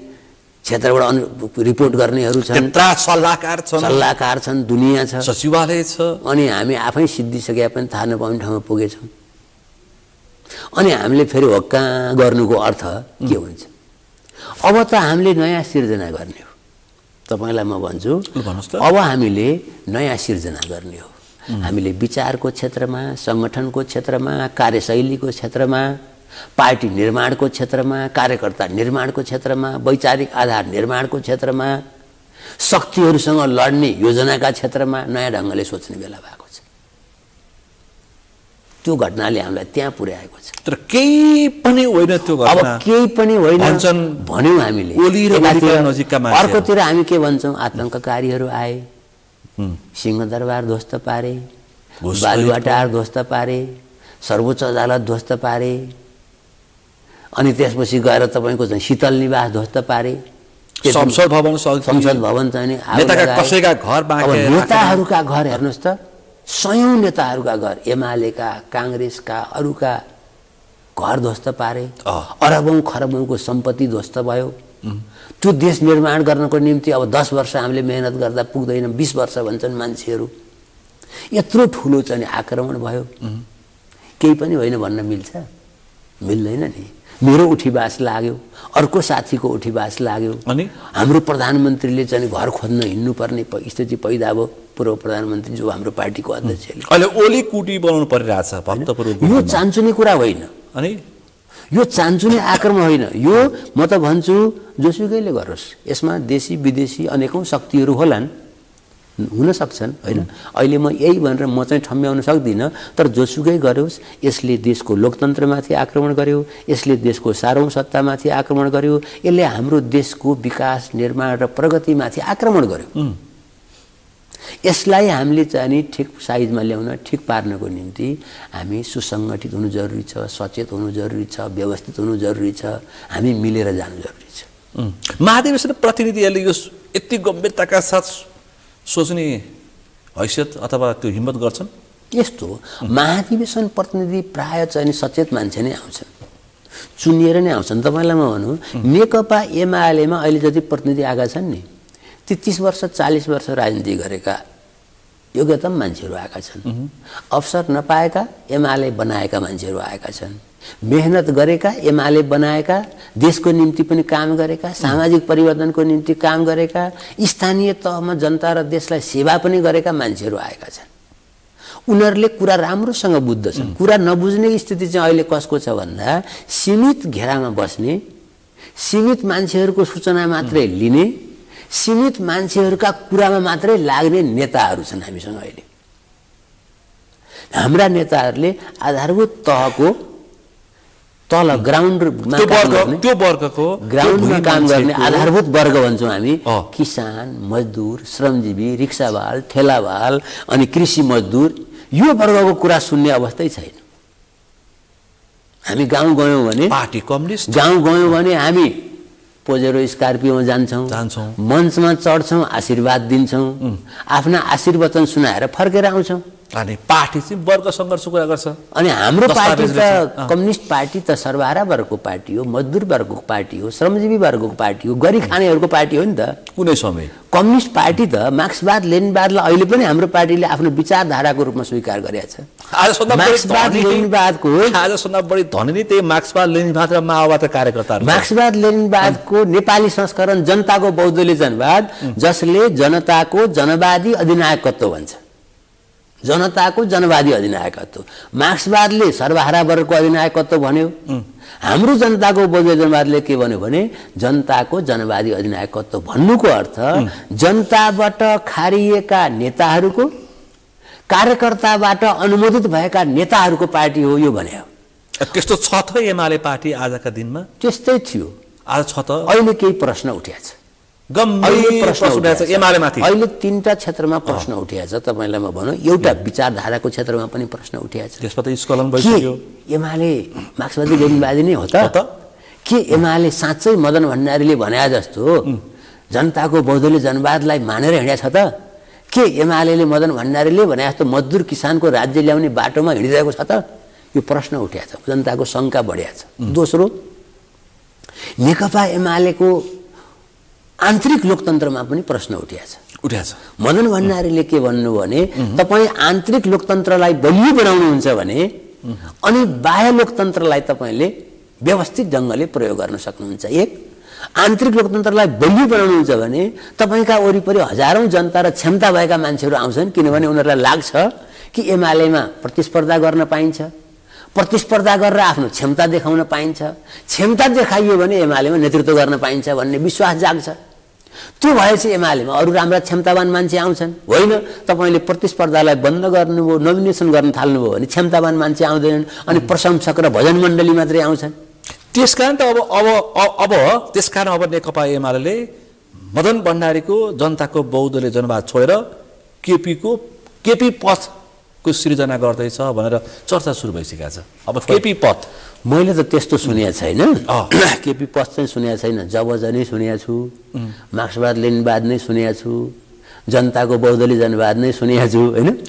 क्षेत्रबाट रिपोर्ट गर्नेहरू छन्, त्यत्रा सल्लाहकार छन्, दुनियाँ छ, सचिवालय छ, अनि हामी आफै सिद्धिसके पनि थाहा नपाउने ठाउँमा पुगेछौँ। अनि हामीले फेरि हक्का गर्नुको अर्थ के हुन्छ? अब त हामीले नयाँ सिर्जना गर्ने हो। तपाईलाई म भन्छु, अब हामीले नयाँ सिर्जना गर्ने हो। हामीले विचारको क्षेत्रमा, संगठनको क्षेत्रमा, कार्यशैलीको क्षेत्रमा, पार्टी निर्माणको क्षेत्रमा, कार्यकर्ता निर्माणको क्षेत्रमा, वैचारिक आधार निर्माणको क्षेत्रमा, शक्तिहरूसँग लड्ने योजनाका क्षेत्रमा नयाँ ढङ्गले सोच्ने बेला भएको छ। त्यो घटनाले हामीलाई त्यहाँ पुर्याएको छ। तर केही पनि होइन त्यो घटना। अब केही पनि होइन भन्यौँ हामीले। अर्कोतिर हामी के भन्छौँ? आतंककारीहरू आए, सिंहदरबार ध्वस्त पारे, बालुवाटार ध्वस्त पारे, सर्वोच्च अदालत ध्वस्त पारे, अनि त्यसपछि गएर तपाईँको चाहिँ शीतल निवास ध्वस्त पारे, संसद भवन चाहिँ नेताहरूका घर हेर्नुहोस् त, सयौं नेताहरूका घर, एमालेका, काङ्ग्रेसका, अरूका घर ध्वस्त पारे, अरबौं खरबौंको सम्पत्ति ध्वस्त भयो। त्यो देश निर्माण गर्नको निम्ति अब 10 वर्ष हामीले मेहनत गर्दा पुग्दैन, 20 वर्ष भन्छन् मान्छेहरू। यत्रो ठुलो चाहिँ आक्रमण भयो, केही पनि होइन भन्न मिल्छ? मिल्दैन नि। मेरो उठीबास लाग्यो, अर्को साथीको उठीबास लाग्यो, अनि हाम्रो प्रधानमन्त्रीले चाहिँ घर खोज्न हिँड्नुपर्ने स्थिति पैदा भयो। पूर्व प्रधानमन्त्री जो हाम्रो पार्टीको अध्यक्षले अहिले ओली कुटी बनाउनु परिरहेछ भक्तपुर। यो चान्चुने कुरा होइन, अनि यो चान्चुने आक्रमण होइन। यो म त भन्छु जोसुकैले गरोस्, यसमा देशी विदेशी अनेकौं शक्तिहरू होलान्, हुन सक्छन्, होइन? अहिले म यही भनेर म चाहिँ ठम्ब्याउन सक्दिनँ, तर जोसुकै गरोस्, यसले देशको लोकतन्त्रमाथि आक्रमण गर्यो, यसले देशको सार्वभौम सत्तामाथि आक्रमण गर्यो, यसले हाम्रो देशको विकास, निर्माण र प्रगतिमाथि आक्रमण गर्यो। यसलाई हामीले चाहिँ नि ठिक साइजमा ल्याउन, ठिक पार्नको निम्ति हामी सुसङ्गठित हुनु जरुरी छ, सचेत हुनु जरुरी छ, व्यवस्थित हुनु जरुरी छ, हामी मिलेर जानु जरुरी छ। महाधिवेशन प्रतिनिधिहरूले यो यति गम्भीरताका साथ सोच्ने हैसियत अथवा त्यो हिम्मत गर्छन्? यस्तो महाधिवेशन प्रतिनिधि प्राय चाहिँ सचेत मान्छे नै आउँछन्, चुनिएर नै आउँछन्। तपाईँलाई म भनौँ, नेकपा एमालेमा अहिले जति प्रतिनिधि आएका छन् नि, ती 30 वर्ष 40 वर्ष राजनीति गरेका योग्यतम मान्छेहरू आएका छन्। अवसर नपाएका एमाले बनाएका मान्छेहरू आएका छन्, मेहनत गरेका एमाले बनाएका, देशको निम्ति पनि काम गरेका, सामाजिक परिवर्तनको निम्ति काम गरेका, स्थानीय तहमा जनता र देशलाई सेवा पनि गरेका मान्छेहरू आएका छन्। उनीहरूले कुरा राम्रोसँग बुझ्दछन्। कुरा नबुझ्ने स्थिति चाहिँ अहिले कसको छ भन्दा, सीमित घेरामा बस्ने, सीमित मान्छेहरूको सूचना मात्रै लिने, सीमित मान्छेहरूका कुरामा मात्रै लाग्ने नेताहरू छन् हामीसँग अहिले। हाम्रा नेताहरूले आधारभूत तहको तल ग्राउन्डमा काम गर्ने आधारभूत वर्ग भन्छौँ हामी, किसान, मजदुर, श्रमजीवी, रिक्सावाल, ठेलावाल अनि कृषि मजदुर, यो वर्गको कुरा सुन्ने अवस्थै छैन। हामी गाउँ गयौँ भने पार्टी कम्युनिस्ट, गाउँ गयौँ भने हामी पोजेरो स्कर्पियोमा जान्छौँ, मञ्चमा चढ्छौँ, आशीर्वाद दिन्छौँ, आफ्ना आशीर्वचन सुनाएर फर्केर आउँछौँ। अनि पार्टी चाहिँ वर्ग सङ्घर्षको कुरा गर्छ। अनि हाम्रो पार्टी त कम्युनिस्ट पार्टी त सर्वहारा वर्गको पार्टी हो, मजदुर वर्गको पार्टी हो, श्रमजीवी वर्गको पार्टी हो, गरी खानेहरूको पार्टी हो नि त। कुनै समय कम्युनिस्ट पार्टी त मार्क्सवाद लेनिनवादलाई अहिले पनि हाम्रो पार्टीले आफ्नो विचारधाराको रूपमा स्वीकार गरेको छ। मार्क्सवाद लेनिनवादको बढी धनी नै त्यही मार्क्सवाद लेनिनवाद र माओवादका कार्यकर्ताहरू। मार्क्सवाद लेनिनवादको नेपाली संस्करण जनताको बौद्धले जनवाद, जसले जनताको जनवादी अधिनायकत्व भन्छ, जनताको जनवादी अधिनायकत्व। मार्क्सवादले सर्वहारा वर्गको अधिनायकत्व भन्यो, हाम्रो जनताको बौद्ध जनवादले के भन्यो भने जनताको जनवादी अधिनायकत्व। भन्नुको अर्थ जनताबाट खारिएका नेताहरूको, कार्यकर्ताबाट अनुमोदित भएका नेताहरूको पार्टी हो यो भन्यो। त्यस्तो छ त एमाले पार्टी आजका दिनमा? त्यस्तै थियो, आज छ त? अहिले केही प्रश्न उठिएको छ, अहिले 3टा क्षेत्रमा प्रश्न उठिएको छ। तपाईलाई म भनौँ, एउटा विचारधाराको क्षेत्रमा पनि प्रश्न उठिएको छ। त्यसमा त स्खलन भइसक्यो। एमाले मार्क्सवादी लेनिनवादी नै हो त? के एमाले साँच्चै मदन भण्डारीले भने जस्तो जनताको बौद्धले जनवादलाई मानेर हिँडेको छ त? के एमाले मदन भण्डारीले भने जस्तो मजदुर किसानको राज्य ल्याउने बाटोमा हिँडिरहेको छ त? यो प्रश्न उठिएको छ, जनताको शङ्का बढिएको छ। दोस्रो, नेकपा एमालेको आन्तरिक लोकतन्त्रमा पनि प्रश्न उठ्याछ। मदन भण्डारीले के भन्नुभयो भने तपाईँ आन्तरिक लोकतन्त्रलाई बलियो बनाउनुहुन्छ भने अनि बाह्य लोकतन्त्रलाई तपाईँले व्यवस्थित ढङ्गले प्रयोग गर्न सक्नुहुन्छ। एक, आन्तरिक लोकतन्त्रलाई बलियो बनाउनुहुन्छ भने तपाईँका वरिपरि हजारौँ जनता र क्षमता भएका मान्छेहरू आउँछन्, किनभने उनीहरूलाई लाग्छ कि एमालेमा प्रतिस्पर्धा गर्न पाइन्छ, प्रतिस्पर्धा गरेर आफ्नो क्षमता देखाउन पाइन्छ, क्षमता देखाइयो भने एमालेमा नेतृत्व गर्न पाइन्छ भन्ने विश्वास जाग्छ। त्यो भएपछि एमालेमा अरू राम्रा क्षमतावान मान्छे आउँछन्। होइन, तपाईँले प्रतिस्पर्धालाई बन्द गर्नुभयो, नोमिनेसन गर्न थाल्नुभयो भने क्षमतावान मान्छे आउँदैनन् अनि प्रशंसक र भजन मण्डली मात्रै आउँछन्। त्यसकारण त त्यसकारण अब नेकपा एमाले मदन भण्डारीको जनताको बहुदलीय जनवाद छोडेर केपी पथको सृजना गर्दैछ भनेर चर्चा सुरु भइसकेको छ। अब केपी पथ मैले त त्यस्तो सुनेको छैन, केपी पथ चाहिँ सुनेको छैन। जबज नै सुनेको छु, मार्क्सवाद लेनिनवाद नै सुनेको छु, जनताको बहुदलीय जनवाद नै सुनेको छु। होइन,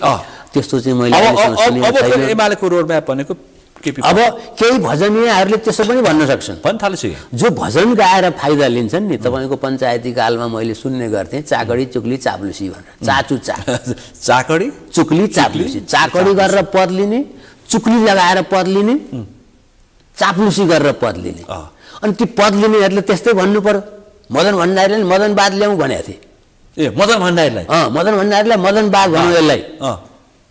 त्यस्तो चाहिँ मैले सुनेको छैन। एमालेको रोडम्याप भनेको अब केही भजनीयहरूले त्यसो पनि भन्न सक्छन्, भन्न थालेछु। जो भजन गाएर फाइदा लिन्छन् नि, तपाईँको पञ्चायती कालमा मैले सुन्ने गर्थेँ चाकडी चुक्ली चाप्लुसी भनेर। चाकडी चुक्ली चाप्लुसी, चाकडी गरेर पद लिने, चुक्ली लगाएर पद लिने, चाप्लुसी गरेर पद लिने। अनि ती पद लिनेहरूले त्यस्तै भन्नु पर्यो। मदन भण्डारीले मदनवाद ल्याउँ भनेको थिएँ। मदन भण्डारीलाई मदनवाद भन्नु यसलाई।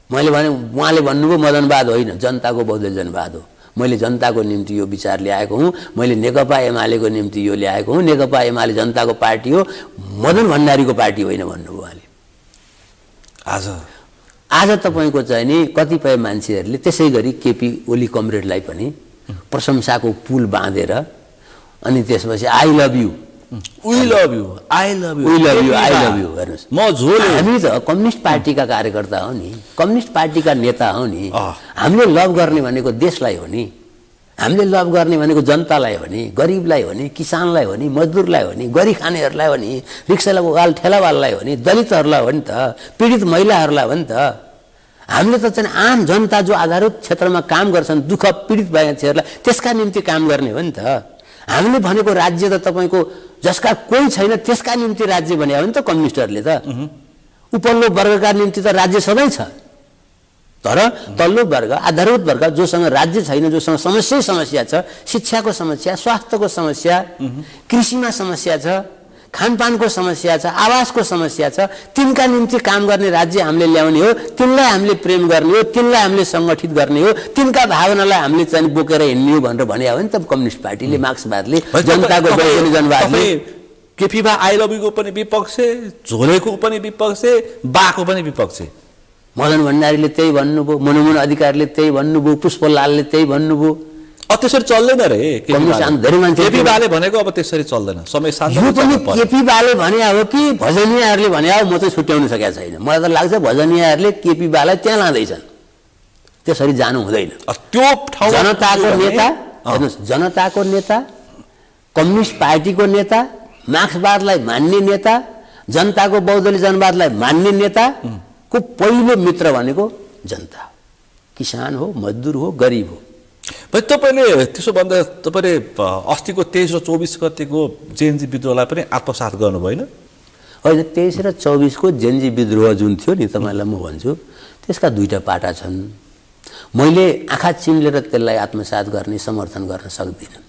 मैले भने, उहाँले भन्नुभयो मदनवाद होइन, जनताको बहुदलीय जनवाद हो। मैले जनताको निम्ति यो विचार ल्याएको हुँ, मैले नेकपा एमालेको निम्ति यो ल्याएको हुँ। नेकपा एमाले जनताको पार्टी हो, मदन भण्डारीको पार्टी होइन भन्नुभयो उहाँले। आज तपाईँको चाहिँ नि कतिपय मान्छेहरूले त्यसै गरी केपी ओली कमरेडलाई पनि प्रशंसाको पुल बाँधेर अनि त्यसपछि आई लभ यू हेर्नुहोस्, हामी त कम्युनिस्ट पार्टीका कार्यकर्ता हो नि, कम्युनिस्ट पार्टीका नेता हो नि। हामीले लभ गर्ने भनेको देशलाई हो नि, हामीले लभ गर्ने भनेको जनतालाई हो नि, गरिबलाई हो नि, किसानलाई हो नि, मजदुरलाई हो नि, गरी खानेहरूलाई हो नि, रिक्सावाल ठेलावाललाई हो नि, दलितहरूलाई हो नि त, पीडित महिलाहरूलाई हो नि त। हामीले त चाहिँ आम जनता जो आधारभूत क्षेत्रमा काम गर्छन्, दुःख पीडित भएका मान्छेहरूलाई त्यसका निम्ति काम गर्ने हो नि त। हामीले भनेको राज्य त तपाईँको जसका कोही छैन त्यसका निम्ति राज्य भने हो नि त कम्युनिस्टहरूले त। उपल्लो वर्गका निम्ति त राज्य सधैँ छ, तर तल्लो वर्ग आधारभूत वर्ग जोसँग राज्य छैन, जोसँग समस्या छ, शिक्षाको समस्या, स्वास्थ्यको समस्या, कृषिमा समस्या छ, खानपानको समस्या छ, आवासको समस्या छ, तिनका निम्ति काम गर्ने राज्य हामीले ल्याउने हो। तिनलाई हामीले प्रेम गर्ने हो, तिनलाई हामीले सङ्गठित गर्ने हो, तिनका भावनालाई हामीले चाहिँ बोकेर हिँड्ने हो भनेर भने हो नि त कम्युनिस्ट पार्टीले, मार्क्सवादले, जनताको बहुदलीय जनवादले। केपीबा आई लभ यूको पनि विपक्ष, झोलेको पनि विपक्ष, बाको पनि विपक्ष। मदन भण्डारीले त्यही भन्नुभयो, मनमोहन अधिकारीले त्यही भन्नुभयो, पुष्पलालले त्यही भन्नुभयो। त्यसरी चल्दैन रे, धेरै मान्छे केपीबाले भनेको अब त्यसरी चल्दैन। समय यो पनि केपीबाले भने हो कि भजनीयहरूले भने हो, म चाहिँ छुट्याउन सकेको छैन। मलाई त लाग्छ भजनीयहरूले केपीबालाई त्यहाँ लाँदैछन्, त्यसरी जानु हुँदैन। त्यो ठाउँ जनताको नेता, हेर्नुहोस्, जनताको नेता, कम्युनिस्ट पार्टीको नेता, मार्क्सवादलाई मान्ने नेता, जनताको बहुदलीय जनवादलाई मान्ने नेताको पहिलो मित्र भनेको जनता, किसान हो, मजदुर हो, गरिब हो। तपाईँले त्यसो भन्दा तपाईँले अस्तिको 23 र 24 गतिको जेएनजी विद्रोहलाई पनि आत्मसात गर्नु भएन? होइन, 23 र 24 को जेएनजी विद्रोह जुन थियो नि, तपाईँलाई म भन्छु त्यसका दुईटा पाटा छन्। मैले आँखा चिम्लेर त्यसलाई आत्मसात गर्ने समर्थन गर्न सक्दिनँ।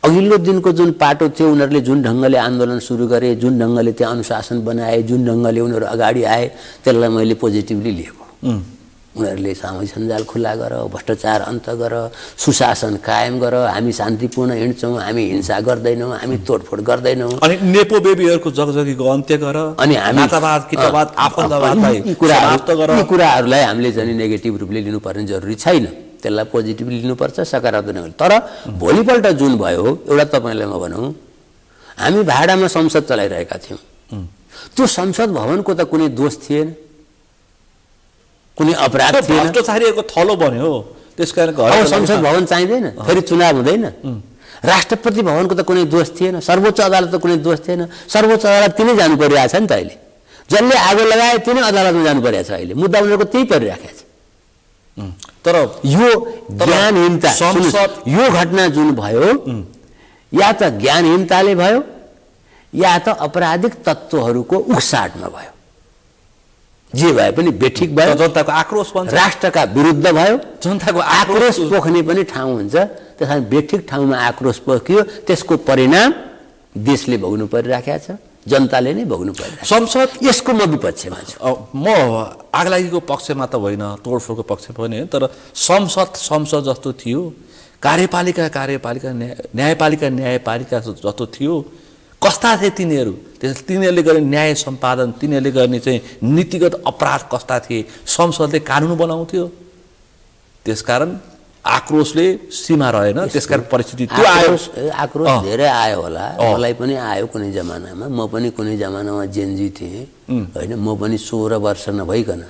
अघिल्लो दिनको जुन पाटो थियो, उनीहरूले जुन ढङ्गले आन्दोलन सुरु गरे, जुन ढङ्गले त्यहाँ अनुशासन बनाए, जुन ढङ्गले उनीहरू अगाडि आए, त्यसलाई मैले पोजिटिभली लिएको। उनीहरूले सामाजिक सञ्जाल खुला गर, भ्रष्टाचार अन्त गर, सुशासन कायम गर, हामी शान्तिपूर्ण हिँड्छौँ, हामी हिंसा गर्दैनौँ, हामी तोडफोड गर्दैनौँ, अनि नेपो बेबीहरूको जगजगीको अन्त्य गर, अनि हामी नातावाद कितावाद आफन्तवादलाई समाप्त गर। यी कुराहरूलाई हामीले चाहिँ नेगेटिभ रूपले लिनुपर्ने जरुरी छैन, त्यसलाई पोजिटिभली लिनुपर्छ, सकारात्मक। तर भोलिपल्ट जुन भयो, एउटा तपाईँलाई म भनौँ, हामी भाडामा संसद चलाइरहेका थियौँ। त्यो संसद भवनको त कुनै दोष थिएन, कुनै अपराध थिएन, भ्रष्टाचारीहरूको थलो बन्यो। त्यसकारण संसद भवन चाहिँदैन, फेरि चुनाव हुँदैन। राष्ट्रपति भवनको त कुनै दोष थिएन, सर्वोच्च अदालत त कुनै दोष थिएन। सर्वोच्च अदालत तिनै जानु परिरहेछ नि त अहिले, जसले आगो लगाए तिनै अदालतमा जानु परिरहेछ। अहिले मुद्दा उनीहरूको त्यही परिराखेको छ। तर यो ज्ञानहीनता, यो घटना जुन भयो, या त ज्ञानहीनताले भयो, या त अपराधिक तत्त्वहरूको उक्साटमा भयो, जे भए पनि बेठिक भयो, जनताको आक्रोश बन्छ, राष्ट्रका विरुद्ध भयो, जनताको आक्रोश पोख्ने पनि ठाउँ हुन्छ। त्यसकारण बेठिक ठाउँमा आक्रोश पोखियो, त्यसको परिणाम देशले भोग्नु परिराखेको छ, जनताले नै भोग्नु परिरहेको छ। संसद यसको म विपक्षमा छु। म आगलागीको पक्षमा त होइन, तोडफोडको पक्षमा पनि होइन, तर संसद जस्तो थियो, कार्यपालिका न्यायपालिका जस्तो थियो, कस्ता थिए तिनीहरू, तिनीहरूले गर्ने न्याय सम्पादन, तिनीहरूले गर्ने चाहिँ नीतिगत अपराध कस्ता थिए, संसदले कानुन बनाउँथ्यो। त्यसकारण आक्रोशले सीमा रहेन, त्यसकारण परिस्थिति त्यो आयो। आक्रोश धेरै आयो होला, मलाई पनि आयो कुनै जमानामा, म पनि कुनै जमानामा जेनजी थिएँ होइन। म पनि 16 वर्ष नभइकन,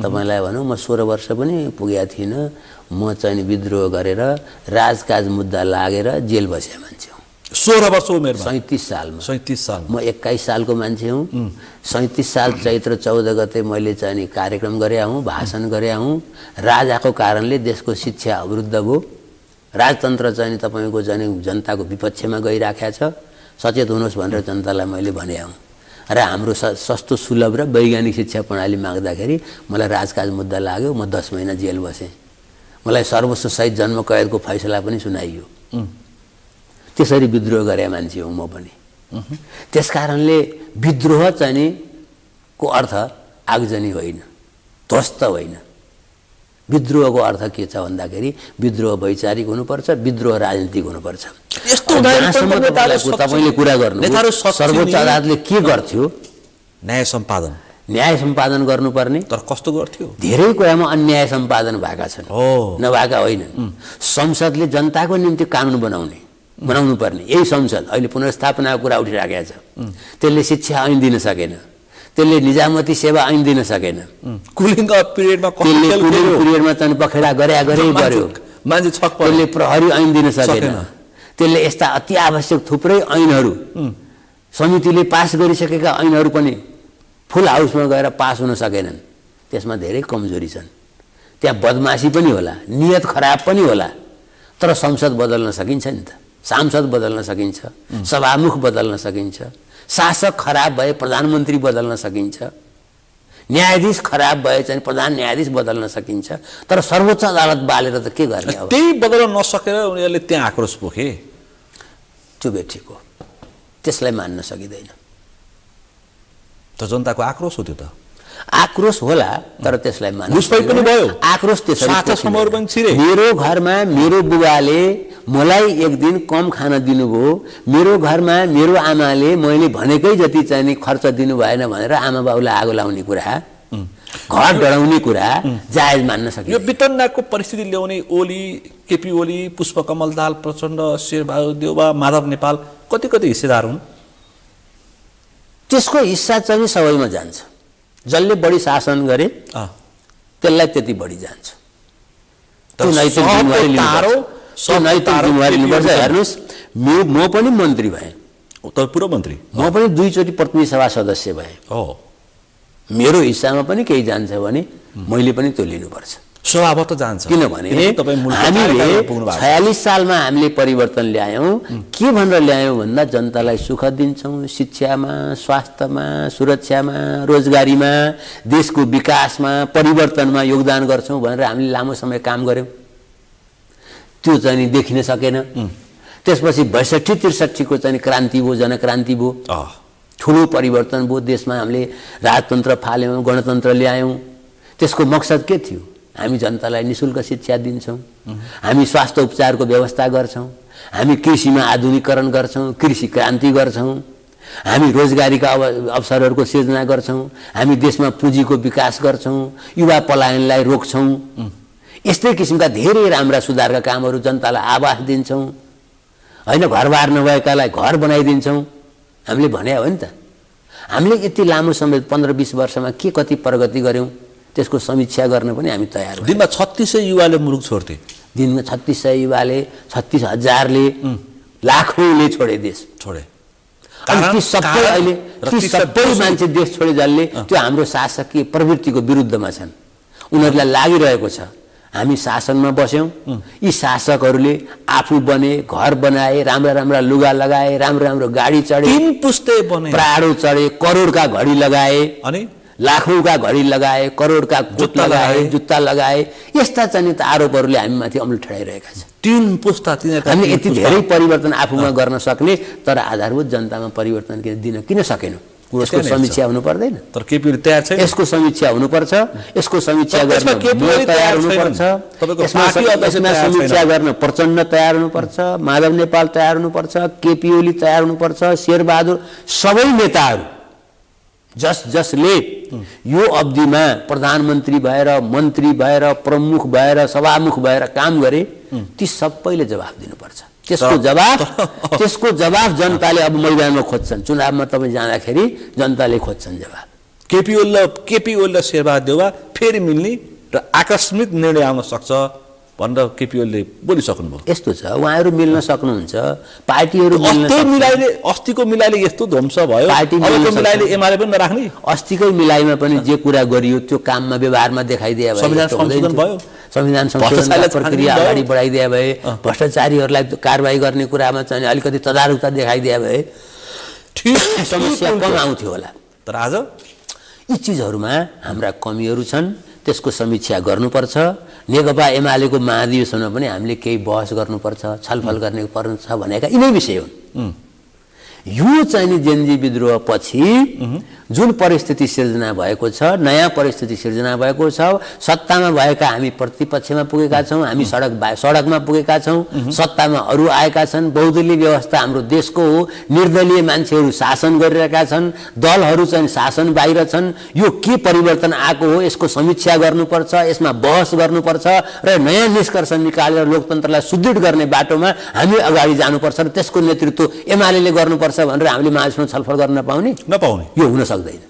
तपाईँलाई भनौँ म 16 वर्ष पनि पुगेको थिइनँ, म चाहिँ विद्रोह गरेर राजकाज मुद्दा लागेर जेल बसेको मान्छे हुँ। 16 वर्ष उमेरमा, 37 सालमा। 37 साल, म 21 सालको मान्छे हुँ। 37 साल चैत्र 14 गते मैले चाहिँ कार्यक्रम गरे हुँ, भाषण गरे हुँ। राजाको कारणले देशको शिक्षा अवरुद्ध भयो, राजतन्त्र चाहिँ तपाईँको चाहिँ जनताको विपक्षमा गइराखेको छ, सचेत हुनुहोस् भनेर जनतालाई मैले भने हुँ। र हाम्रो सस्तो सुलभ र वैज्ञानिक शिक्षा प्रणाली माग्दाखेरि मलाई राजकाज मुद्दा लाग्यो, म 10 महिना जेल बसेँ। मलाई सर्वोच्च सहित जन्म कैदको फैसला पनि सुनाइयो। त्यसरी विद्रोह गरे मान्छे हुँ म पनि। त्यसकारणले विद्रोह चाहिँ को अर्थ आगजनी होइन, ध्वस्त होइन। विद्रोहको अर्थ के छ भन्दाखेरि विद्रोह वैचारिक हुनुपर्छ, विद्रोह राजनीतिक हुनुपर्छ। तपाईँले कुरा गर्नु सर्वोच्च अदालतले के गर्थ्यो? न्याय सम्पादन गर्नुपर्ने। तर कस्तो गर्थ्यो? धेरै कुरामा अन्याय सम्पादन भएका छन्, नभएका होइनन्। संसदले जनताको निम्ति कानुन बनाउनु पर्ने, यही संसद अहिले पुनर्स्थापनाको कुरा उठिराखेको छ। त्यसले शिक्षा ऐन दिन सकेन, त्यसले निजामती सेवा ऐन दिन सकेन, कुलिङ पिरियडमा चाहिँ पखेडा गरे गर्यो, त्यसले प्रहरी ऐन दिन सकेन, त्यसले यस्ता अति आवश्यक थुप्रै ऐनहरू समितिले पास गरिसकेका ऐनहरू पनि फुल हाउसमा गएर पास हुन सकेनन्। त्यसमा धेरै कमजोरी छन्, त्यहाँ बदमासी पनि होला, नियत खराब पनि होला, तर संसद बदल्न सकिन्छ नि त, सांसद बदल्न सकिन्छ, सभामुख बदल्न सकिन्छ, शासक खराब भए प्रधानमन्त्री बदल्न सकिन्छ, न्यायाधीश खराब भए चाहिँ प्रधान न्यायाधीश बदल्न सकिन्छ। तर सर्वोच्च अदालत बालेर त के गर्ने? अब त्यही बदल्न नसकेर उनीहरूले त्यहाँ आक्रोश पोखे, त्यो बेठीको त्यसलाई मान्न सकिँदैन। त जनताको आक्रोश हो, त्यो त आक्रोश होला, तर त्यसलाई मान्न पनि भयो। आक्रोश त्यसरी पनि छिरे। मेरो घरमा मेरो बुबाले मलाई एक दिन कम खाना दिनुभयो, मेरो घरमा मेरो आमाले मैले भनेकै जति चाहिँ खर्च दिनु भएन भनेर आमा बाउलाई आगो लाउने कुरा, घर डढाउने कुरा जायज मान्न सकिन्छ। यो वितण्डाको परिस्थिति ल्याउने ओली, केपी ओली, पुष्पकमल दाहाल प्रचण्ड, शेरबहादुर देउवा, माधव नेपाल कति हिस्सेदार हुन्? त्यसको हिस्सा चाहिँ सबैमा जान्छ। जसले बढी शासन गरे त्यसलाई त्यति बढी जान्छ। त्यो नैतिक जिम्मेवारी लिनुपर्छ। हेर्नुहोस्, म पनि मन्त्री भएँ, पूर्व मन्त्री, म पनि 2 चोटि प्रतिनिधि सभा सदस्य भएँ। मेरो हिस्सामा पनि केही जान्छ भने मैले पनि त्यो लिनुपर्छ, स्वभाव त जान्छ। किनभने हामीले 46 सालमा हामीले परिवर्तन ल्यायौँ। के भनेर ल्यायौँ भन्दा जनतालाई सुख दिन्छौँ, शिक्षामा, स्वास्थ्यमा, सुरक्षामा, रोजगारीमा, देशको विकासमा, परिवर्तनमा योगदान गर्छौँ भनेर हामीले लामो समय काम गऱ्यौँ। त्यो चाहिँ देखिन सकेन। त्यसपछि 62-63 को चाहिँ क्रान्ति भयो, जनक्रान्ति भयो, ठुलो परिवर्तन भयो देशमा। हामीले राजतन्त्र फाल्यौँ, गणतन्त्र ल्यायौँ। त्यसको मकसद के थियो? हामी जनतालाई निशुल्क शिक्षा दिन्छौँ, हामी स्वास्थ्य उपचारको व्यवस्था गर्छौँ, हामी कृषिमा आधुनिकीकरण गर्छौँ, कृषि क्रान्ति गर्छौँ, हामी रोजगारीका अवसरहरूको सृजना गर्छौँ, हामी देशमा पुँजीको विकास गर्छौँ, युवा पलायनलाई रोक्छौँ। यस्तै किसिमका धेरै राम्रा सुधारका कामहरू, जनतालाई आवास दिन्छौँ होइन, घरबार नभएकालाई घर बनाइदिन्छौँ। हामीले भने हो नि त। हामीले यति लामो समय 15-20 वर्षमा के कति प्रगति गऱ्यौँ त्यसको समीक्षा गर्न पनि हामी तयार हौँ। दिनमा 3600 युवाले मुलुक छोड्थे। दिनमा 3600 युवाले, 36,000ले, लाखौँले छोडे देश। ती सबै मान्छे देश छोडे जसले त्यो हाम्रो शासकीय प्रवृत्तिको विरुद्धमा छन्, उनीहरूलाई लागिरहेको छ हामी शासनमा बस्यौं यी शासकहरूले आफू बने घर बनाए राम्रा राम्रा लुगा लगाए राम्रो राम्रो गाडी चढे 3 पुस्ते बने प्राडो चढे करोडका घडी लगाए अनि लाखौंका घडी लगाए करोडका जुत्ता लगाए जुत्ता लगाए यस्ता चाहिँ आरोपहरूले हामी माथि अमल ठडाइरहेका छन् 3 पुस्ता हामी यति धेरै परिवर्तन आफूमा गर्न सक्ने तर आधारभूत जनतामा परिवर्तन दिन किन सकेनौं यसको समीक्षा हुनु पर्दैन तर केपी ओली तयार छैन यसको समीक्षा हुनुपर्छ यसको समीक्षा गर्न केपी ओली तयार हुनुपर्छ यसमा समीक्षा गर्न प्रचण्ड तयार हुनुपर्छ माधव नेपाल तयार हुनुपर्छ केपी ओली तयार हुनुपर्छ शेरबहादुर सबै नेताहरू जसले यो अवधिमा प्रधानमन्त्री भएर मन्त्री भएर प्रमुख भएर सभामुख भएर काम गरे ती सबैले जवाफ दिनुपर्छ त्यसको जवाफ जनताले अब मैदानमा खोज्छन् चुनावमा तपाई जाँदाखेरि जनताले खोज्छन् जवाफ केपी ओली शेरबहादुर देउवा फेरि मिल्ने र आकस्मिक निर्णय आउन सक्छ भनेर केपी ओलीले बोलिसक्नुभयो यस्तो छ उहाँहरू मिल्न सक्नुहुन्छ पार्टीहरू अस्तिको मिलाइले यस्तो ध्वंस भयो अर्को मिलाइले एमाले पनि नराख्ने अस्तिकै मिलाइमा पनि जे कुरा गरियो त्यो काममा व्यवहारमा देखाइदिए भए संविधान संशोधन भयो संविधान संशोधन प्रक्रिया अगाडि बढाइदिए भए भ्रष्टाचारीहरूलाई कारबाही गर्ने कुरामा चाहिँ अलिकति तदारुकता देखाइदिए भए समस्या कम आउँथ्यो होला तर आज यी चिजहरूमा हाम्रा कमीहरू छन् त्यसको समीक्षा गर्नुपर्छ नेकपा एमालेको महाधिवेशनमा पनि हामीले केही बहस गर्नुपर्छ छलफल गर्ने पर्छ भनेका यिनै विषय हुन् यो चाहिँ नि जेनजी विद्रोह पछि जुन परिस्थिति सिर्जना भएको छ नयाँ परिस्थिति सिर्जना भएको छ सत्तामा भएका हामी प्रतिपक्षमा पुगेका छौं हामी सडकमा पुगेका छौं सत्तामा अरु आएका छन् बहुदलीय व्यवस्था हाम्रो देशको हो निर्दलीय मान्छेहरू शासन गरिरहेका छन् दलहरू चाहिँ शासन बाहिर छन् यो के परिवर्तन आएको हो यसको समीक्षा गर्नुपर्छ यसमा बहस गर्नुपर्छ र नयाँ निष्कर्ष निकालेर लोकतन्त्रलाई सुदृढ गर्ने बाटोमा हामी अगाडि जानुपर्छ र त्यसको नेतृत्व एमालेले गर्नुपर्छ भनेर हामीले माझमा छलफल गर्न नपाउने यो हुन सक्दैन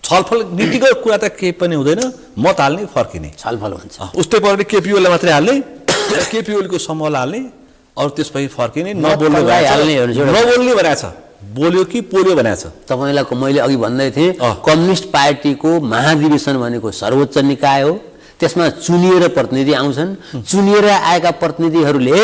छलफल नीतिगत कुरा त केही पनि हुँदैन मत हाल्ने फर्किने छलफल हुन्छ उस्तै पाराले केपी ओलीलाई मात्रै हाल्ने केपी ओलीको समूहलाई हाल्ने अरु त्यसपछि फर्किने नबोल्ने भनेको छ बोल्यो कि पोल्यो भनेको छ तपाईलाई मैले अघि भन्दै थिए कम्युनिस्ट पार्टीको महाधिवेशन भनेको सर्वोच्च निकाय हो त्यसमा चुनिएर प्रतिनिधि आउँछन् चुनिएर आएका प्रतिनिधिहरूले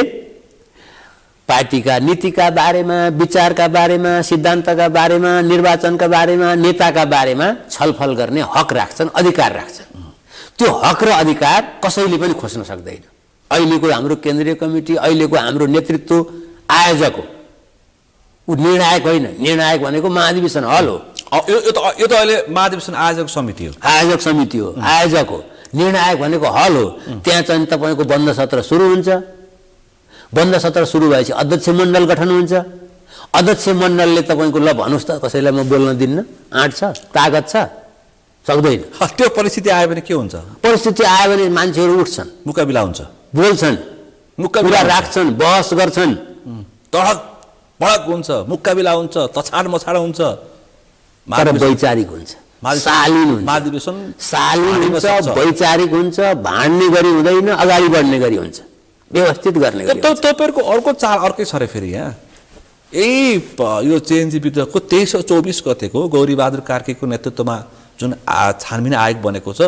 पार्टीका नीतिका बारेमा विचारका बारेमा सिद्धान्तका बारेमा निर्वाचनका बारेमा नेताका बारेमा छलफल गर्ने हक राख्छन् अधिकार राख्छन् त्यो हक र अधिकार कसैले पनि खोज्न सक्दैन अहिलेको हाम्रो केन्द्रीय कमिटी अहिलेको हाम्रो नेतृत्व आयोजक हो उ निर्णायक होइन निर्णायक भनेको महाधिवेशन हल हो यो त अहिले महाधिवेशन आयोजक समिति हो आयोजक हो निर्णायक भनेको हल हो त्यहाँ चाहिँ तपाईको बन्द सत्र सुरु हुन्छ बन्द सत्र सुरु भएपछि अध्यक्ष मण्डल गठन हुन्छ अध्यक्ष मण्डलले तपाईको ल भन्नुस् त कसैलाई म बोल्न दिन्न आँट छ ताकत छ सक्दैन त्यो परिस्थिति आयो भने के हुन्छ परिस्थिति आयो भने मान्छेहरू उठ्छन् मुकाबिला हुन्छ बोल्छन् कुरा राख्छन् बहस गर्छन् तडक भडक हुन्छ मुकाबिला हुन्छ तछाड मछाड हुन्छ तर वैचारिक हुन्छ शालीन हुन्छ शालीन हुन्छ वैचारिक हुन्छ भाड्ने गरी हुँदैन अगाडि बढ्ने गरी हुन्छ व्यवस्थित गर्ने गरी तपाईहरुको अर्को चाल अर्कै छ रे फेरि यहाँ यो चेन्जी विद्रोहको 23-24 गतेको गौरीबहादुर कार्कीको नेतृत्वमा जुन छानबिन आयोग बनेको छ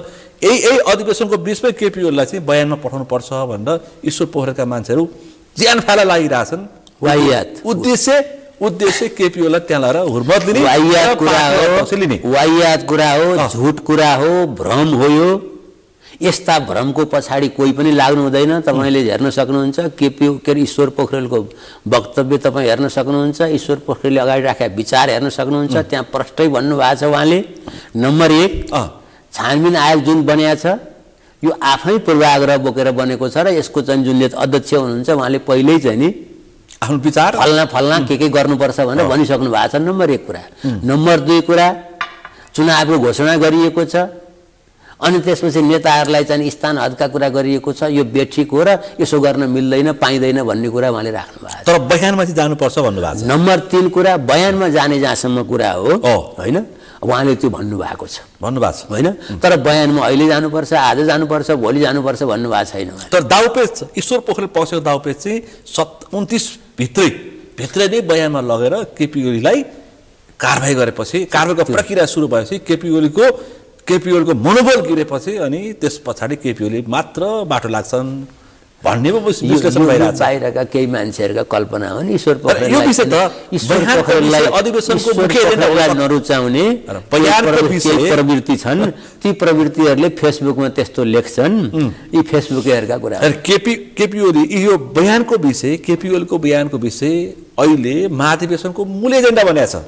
यही अधिवेशनको बीचमै केपी ओलीलाई चाहिँ बयानमा पठाउनु पर्छ भनेर ईश्वर पोखरेलका मान्छेहरू ज्यान फाला लागिरहेछन् वाहियात उद्देश्य केपी ओलीलाई त्यहाँ लगाएर हुर्मत दिने वाहियात कुरा हो झुट कुरा हो भ्रम हो यो यस्ता भ्रमको पछाडी कोही पनि लाग्नु हुँदैन तपाईले हेर्न सक्नुहुन्छ केपी ईश्वर पोखरेलको वक्तव्य तपाई हेर्न सक्नुहुन्छ ईश्वर पोखरेलले अगाडि राखेका विचार हेर्न सक्नुहुन्छ त्यहाँ प्रष्टै भन्नु भएको छ उहाँले नम्बर 1 छानबिन आयोग जुन बन्या छ यो आफै पूर्वाग्रह बोकेर बनेको छ र यसको चाहिँ जुन अध्यक्ष हुनुहुन्छ उहाँले पहिल्यै चाहिँ नि आफ्नो विचार फल्ना के गर्नुपर्छ भनेर भनिसक्नु भएको छ नम्बर 1 कुरा नम्बर 2 कुरा चुनावको घोषणा गरिएको छ अनि त्यसपछि नेताहरूलाई चाहिँ स्थान हदका कुरा गरिएको छ यो बेठिक हो र यसो गर्न मिल्दैन पाइदैन भन्ने कुरा उहाँले राख्नु भएको छ तर बयानमा चाहिँ जानुपर्छ भन्नु भएको छ नम्बर 3 कुरा बयानमा जाने जहाँसम्म कुरा हो हैन उहाँले त्यो भन्नु भएको छ हैन तर बयानमा अहिले जानुपर्छ आज जानुपर्छ भोलि जानुपर्छ भन्नु भएको छैन तर दाउपेच ईश्वर पोखरेल पक्षको दाउपेच चाहिँ 29 भित्रै नै बयानमा लगेर केपी ओलीलाई कारबाही गरेपछि कारबाहीको प्रक्रिया सुरु भएपछि केपी ओलीको केपीओलको मनोबल गिरेपछि अनि त्यस पछाडि केपीओलले मात्र बाटो लाग्छन् भन्ने विश्लेषण भइरहेछ। बाहिरका केही मान्छेहरूका कल्पना हो नि ईश्वर यो विषय त पोखरेललाई अधिवेशनको मुख्य एजेन्डा नरुचाउने प्रवृत्ति छन्। ती प्रवृत्तिहरूले फेसबुकमा त्यस्तो लेख्छन्। यी फेसबुकहरूका कुरा केपीओली यो बयानको विषय केपीओलको बयानको विषय अहिले महाधिवेशनको मूल एजेन्डा बनेको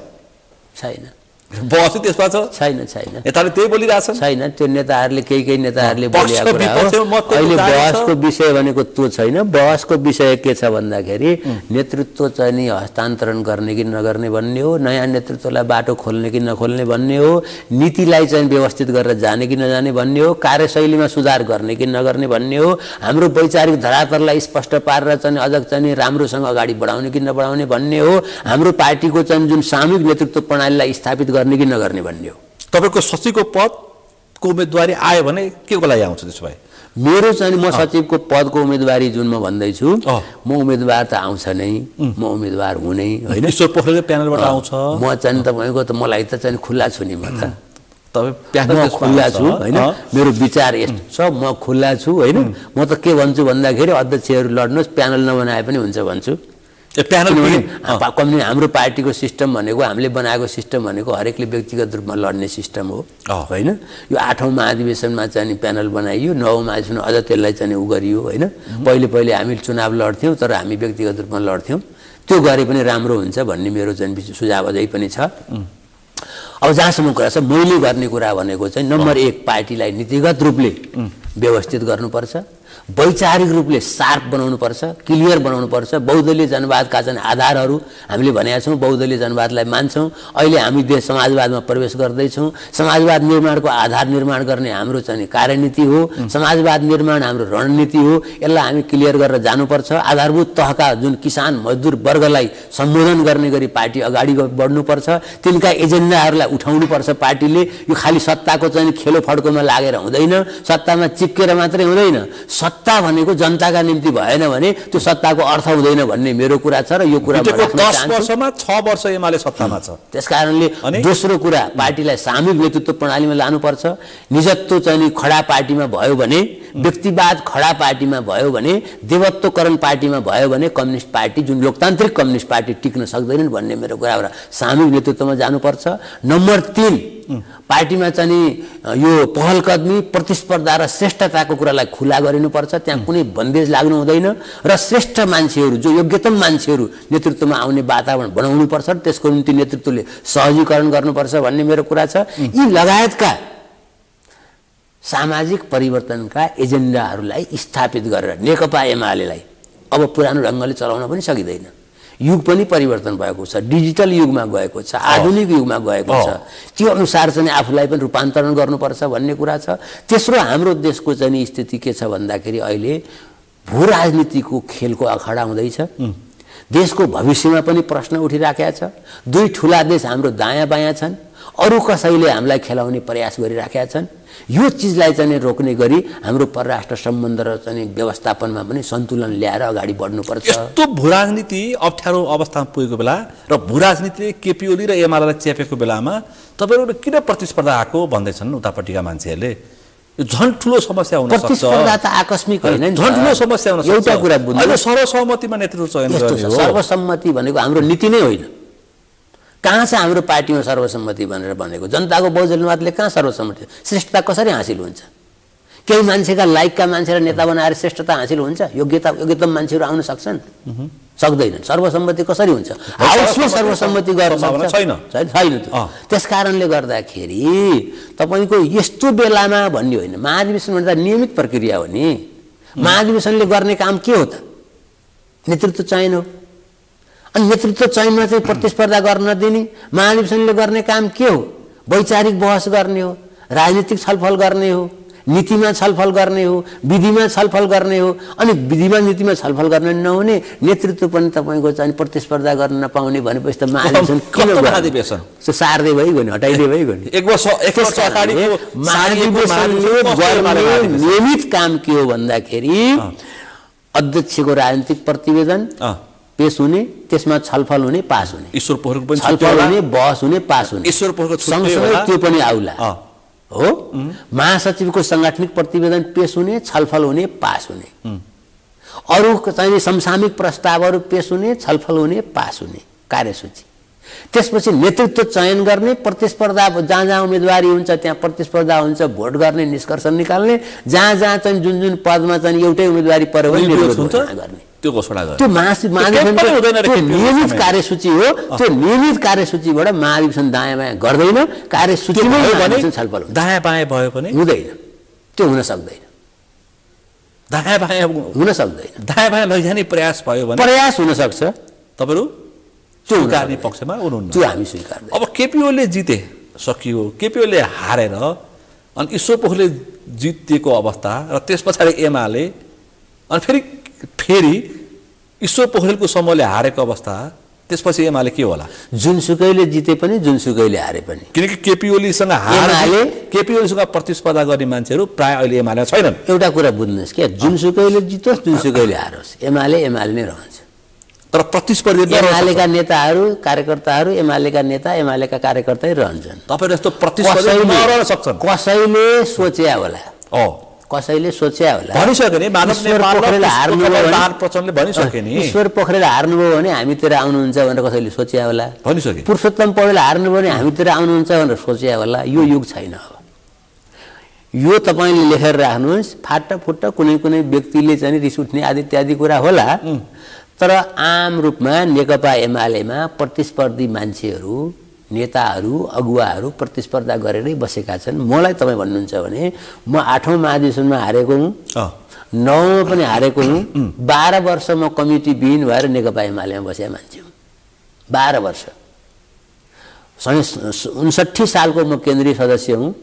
छैन। बहस त्यसमा छ छैन यताले त्यही बोलिरहेछन् छैन। त्यो नेताहरूले केही नेताहरूले बोलेको कुरा हो। अहिले बहसको विषय भनेको त्यो छैन। बहसको विषय के छ भन्दाखेरि नेतृत्व चाहिँ नि हस्तान्तरण गर्ने कि नगर्ने भन्ने हो, नयाँ नेतृत्वलाई बाटो खोल्ने कि नखोल्ने भन्ने हो, नीतिलाई चाहिँ व्यवस्थित गरेर जाने कि नजाने भन्ने हो, कार्यशैलीमा सुधार गर्ने कि नगर्ने भन्ने हो, हाम्रो वैचारिक धरातललाई स्पष्ट पारेर चाहिँ अझ चाहिँ राम्रोसँग अगाडि बढाउने कि नबढाउने भन्ने हो, हाम्रो पार्टीको चाहिँ जुन सामूहिक नेतृत्व प्रणालीलाई स्थापित गर्ने कि नगर्ने भन्ने हो। तपाईको सचिवको पदको उम्मेदवारी आयो भने के को लागि आउँछ त्यसो भए? मेरो चाहिँ म सचिवको पदको उम्मेदवारी जुन म भन्दैछु म उम्मेदवार त आउँछ नै, म उम्मेदवार हुने होइन। ईश्वर पोखरेलको प्यानलबाट आउँछ। म चाहिँ तपाईँको त मलाई त चाहिँ खुल्ला छु नि। म त तपाईँ प्यानल खुल्ला छु होइन। मेरो विचार यस्तो छ, म खुल्ला छु होइन। म त के भन्छु भन्दाखेरि अध्यक्षहरू लड्नुहोस्, प्यानल नबनाए पनि हुन्छ भन्छु। हाम्रो पार्टीको सिस्टम भनेको हामीले बनाएको सिस्टम भनेको हरेकले व्यक्तिगत रूपमा लड्ने सिस्टम हो होइन। यो 8औं महाधिवेशनमा चाहिँ प्यानल बनाइयो, 9औं महाधिवेशनमा अझ त्यसलाई चाहिँ उ गरियो होइन। पहिले हामी चुनाव लड्थ्यौँ तर हामी व्यक्तिगत रूपमा लड्थ्यौँ। त्यो गरे पनि राम्रो हुन्छ भन्ने मेरो चाहिँ सुझाव अझै पनि छ। अब जहाँसम्म कुरा छ मैले गर्ने कुरा भनेको चाहिँ नम्बर 1 पार्टीलाई नीतिगत रूपले व्यवस्थित गर्नुपर्छ, वैचारिक रूपले शार्प बनाउनुपर्छ, क्लियर बनाउनुपर्छ। बहुदलीय जनवादका चाहिँ आधारहरू हामीले भनेका छौँ, बहुदलीय जनवादलाई मान्छौँ। अहिले हामी देश समाजवादमा प्रवेश गर्दैछौँ। समाजवाद निर्माणको आधार निर्माण गर्ने हाम्रो चाहिँ कार्यनीति हो, समाजवाद निर्माण हाम्रो रणनीति हो। यसलाई हामी क्लियर गरेर जानुपर्छ। आधारभूत तहका जुन किसान मजदुर वर्गलाई सम्बोधन गर्ने गरी पार्टी अगाडि बढ्नुपर्छ। तिनका एजेन्डाहरूलाई उठाउनुपर्छ पार्टीले। यो खालि सत्ताको चाहिँ खेलो फड्कोमा लागेर हुँदैन, सत्तामा चिप्केर मात्रै हुँदैन। सत्ता भनेको जनताका निम्ति भएन भने त्यो सत्ताको अर्थ हुँदैन भन्ने मेरो कुरा छ। र यो कुरा 10 वर्षमा 6 वर्ष एमाले सत्तामा छ। त्यसकारणले दोस्रो कुरा पार्टीलाई सामूहिक नेतृत्व प्रणालीमा लानुपर्छ। निजत्व चाहिँ खडा पार्टीमा भयो भने, व्यक्तिवाद खडा पार्टीमा भयो भने, देवत्वकरण पार्टीमा भयो भने कम्युनिस्ट पार्टी जुन लोकतान्त्रिक कम्युनिस्ट पार्टी टिक्न सक्दैनन् भन्ने मेरो कुरा हो। सामूहिक नेतृत्वमा जानुपर्छ। नम्बर 3 पार्टीमा चाहिँ यो पहलकदमी प्रतिस्पर्धा र श्रेष्ठताको कुरालाई खुला गरिनुपर्छ। त्यहाँ कुनै बन्देज लाग्नु हुँदैन र श्रेष्ठ मान्छेहरू जो योग्यतम मान्छेहरू नेतृत्वमा आउने वातावरण बनाउनुपर्छ। त्यसको निम्ति नेतृत्वले सहजीकरण गर्नुपर्छ भन्ने मेरो कुरा छ। यी लगायतका सामाजिक परिवर्तनका एजेन्डाहरूलाई स्थापित गरेर नेकपा एमालेलाई अब पुरानो ढङ्गले चलाउन पनि सकिँदैन। युग पनि परिवर्तन भएको छ, डिजिटल युगमा गएको छ, आधुनिक युगमा गएको छ। त्यो अनुसार चाहिँ आफूलाई पनि रूपान्तरण गर्नुपर्छ भन्ने कुरा छ। तेस्रो हाम्रो देशको चाहिँ स्थिति के छ भन्दाखेरि अहिले भू राजनीतिको खेलको अखाडा हुँदैछ। देशको भविष्यमा पनि प्रश्न उठिराखेका छ। दुई ठुला देश हाम्रो दायाँ बायाँ छन्, अरू कसैले हामीलाई खेलाउने प्रयास गरिराखेका छन्। यो चिजलाई चाहिँ रोक्ने गरी हाम्रो परराष्ट्र सम्बन्ध र चाहिँ व्यवस्थापनमा पनि सन्तुलन ल्याएर अगाडि बढ्नुपर्छ। यस्तो भू राजनीति अप्ठ्यारो अवस्थामा पुगेको बेला र भू राजनीतिले केपीओली र एमालेलाई च्यापेको बेलामा तपाईँहरू किन प्रतिस्पर्धा आएको भन्दैछन् उतापट्टिका मान्छेहरूले? झन् ठुलो समस्या हुन सक्छ। प्रतिस्पर्धा त आकस्मिक होइन, झन् ठुलो समस्या हुन सक्छ। एउटा कुरा बुझ्नु, सर्वसम्मतिमा नेतृत्व चयन गर्ने हो। सर्वसम्मति भनेको हाम्रो नीति नै होइन। कहाँ छ हाम्रो पार्टीमा सर्वसम्मति भनेर भनेको? जनताको बहुजनवादले कहाँ सर्वसम्मति? श्रेष्ठता कसरी हासिल हुन्छ? केही मान्छेका लाइकका मान्छेलाई नेता बनाएर श्रेष्ठता हासिल हुन्छ? योग्यतम मान्छेहरू आउन सक्छन्? सक्दैनन्। सर्वसम्मति कसरी हुन्छ? हाउसमा सर्वसम्मति गर्न सक्छ? छैन त्यो। त्यसकारणले गर्दाखेरि तपाईँको यस्तो बेलामा भन्ने होइन, महाधिवेशन भन्दा नियमित प्रक्रिया हो नि। महाधिवेशनले गर्ने काम के हो त? नेतृत्व चयन हो। अनि नेतृत्व चयनमा चाहिँ प्रतिस्पर्धा गर्न नदिने महाधिवेशनले गर्ने काम के हो? वैचारिक बहस गर्ने हो, राजनीतिक छलफल गर्ने हो, नीतिमा छलफल गर्ने हो, विधिमा छलफल गर्ने हो। अनि विधिमा नीतिमा छलफल गर्न नहुने, नेतृत्व पनि तपाईँको चाहिँ प्रतिस्पर्धा गर्न नपाउने भनेपछि त महाधिवेशन किन महाधिवेशन सार्दै भइगयो नि, हटाइदिए भइगयो नि। एक वर्ष अगाडिको नियमित काम के हो भन्दाखेरि अध्यक्षको राजनीतिक प्रतिवेदन पेश हुने, त्यसमा छलफल हुने, पास हुने। ईश्वर पोखरेलको पनि छलफल हुने, बहस हुने, पास हुने। ईश्वर पोखरेलको सँगसँगै त्यो पनि आउला हो महासचिवको सांगठनिक प्रतिवेदन पेश हुने, छलफल हुने, पास हुने, अरू चाहिँ समसामयिक प्रस्तावहरू पेश हुने, छलफल हुने, पास हुने कार्यसूची। त्यसपछि नेतृत्व चयन गर्ने, प्रतिस्पर्धा जहाँ जहाँ उम्मेदवारी हुन्छ त्यहाँ प्रतिस्पर्धा हुन्छ, भोट गर्ने, निष्कर्ष निकाल्ने, जहाँ जहाँ चाहिँ जुन जुन पदमा चाहिँ एउटै उम्मेदवारी पर्यो भने गर्ने, त्यो घोषणा गर्ने। त्यो महाधिवेशनको नियमित कार्यसूची हो। त्यो नियमित कार्यसूचीबाट महाधिवेशन दायाँ बायाँ गर्दैन, कार्यसूचीमै छलफल हुन्छ। दायाँ बायाँ भयो भने हुँदैन, त्यो हुन सक्दैन, दायाँ बायाँ हुन सक्दैन। दायाँ बायाँ लैजाने प्रयास भयो भने प्रयास हुन सक्छ, तपाईहरु स्वीकार्ने पक्षमा हुनुहुन्न। त्यो हामी स्वीकार्दैन। अब केपी ओलीले जिते सकियो, केपी ओलीले हारेर अनि ईश्वर पोखरेलले जितेको अवस्था र त्यसपछि एमाले अनि फेरि ईश्वर पोखरेलको समूहले हारेको अवस्था, त्यसपछि एमाले के होला? जुनसुकैले जिते पनि जुनसुकैले हारे पनि, किनकि केपी ओलीसँग केपी ओलीसँग प्रतिस्पर्धा गर्ने मान्छेहरू प्राय अहिले एमाले छैनन्। एउटा कुरा बुझ्नुहोस् क्या, जुनसुकैले जितोस् जुनसुकैले हारोस्, एमाले नै रहन्छ। तर प्रतिस्पर्धी एमालेका नेताहरू कार्यकर्ताहरू, एमालेका नेता एमालेका कार्यकर्ता रहन्छन्। तपाईहरु जस्तो प्रतिस्पर्धी नरहन सक्छन्। कसैले सोचे होला, कसैले सोचे होला, भनिसके नि मानव नेपाल हार्नुभयो प्रचण्डले भनिसके नि ईश्वर पोखरेल हार्नुभयो भने हामीतिर आउनुहुन्छ भनेर कसैले सोचे होला, भनिसके। पुरुषोत्तम पौडेल हार्नुभयो भने हामीतिर आउनुहुन्छ भनेर सोचे होला। यो युग छैन। अब यो तपाईले लेखेर राख्नुहोस्। फाटाफुट्टा कुनै कुनै व्यक्तिले चाहिँ रिस उठ्ने आदि इत्यादि कुरा होला, तर आम रूपमा नेकपा एमालेमा प्रतिस्पर्धी मान्छेहरू, नेताहरू, अगुवाहरू प्रतिस्पर्धा गरेरै बसेका छन्। मलाई तपाईँ भन्नुहुन्छ भने म 8औं महाधिवेशनमा हारेको हुँ, 9औं पनि हारेको हुँ। 12 वर्ष म कमिटी विहीन भएर नेकपा एमालेमा बसेका मान्छे हुँ। 12 वर्ष। 59 सालको म केन्द्रीय सदस्य हुँ।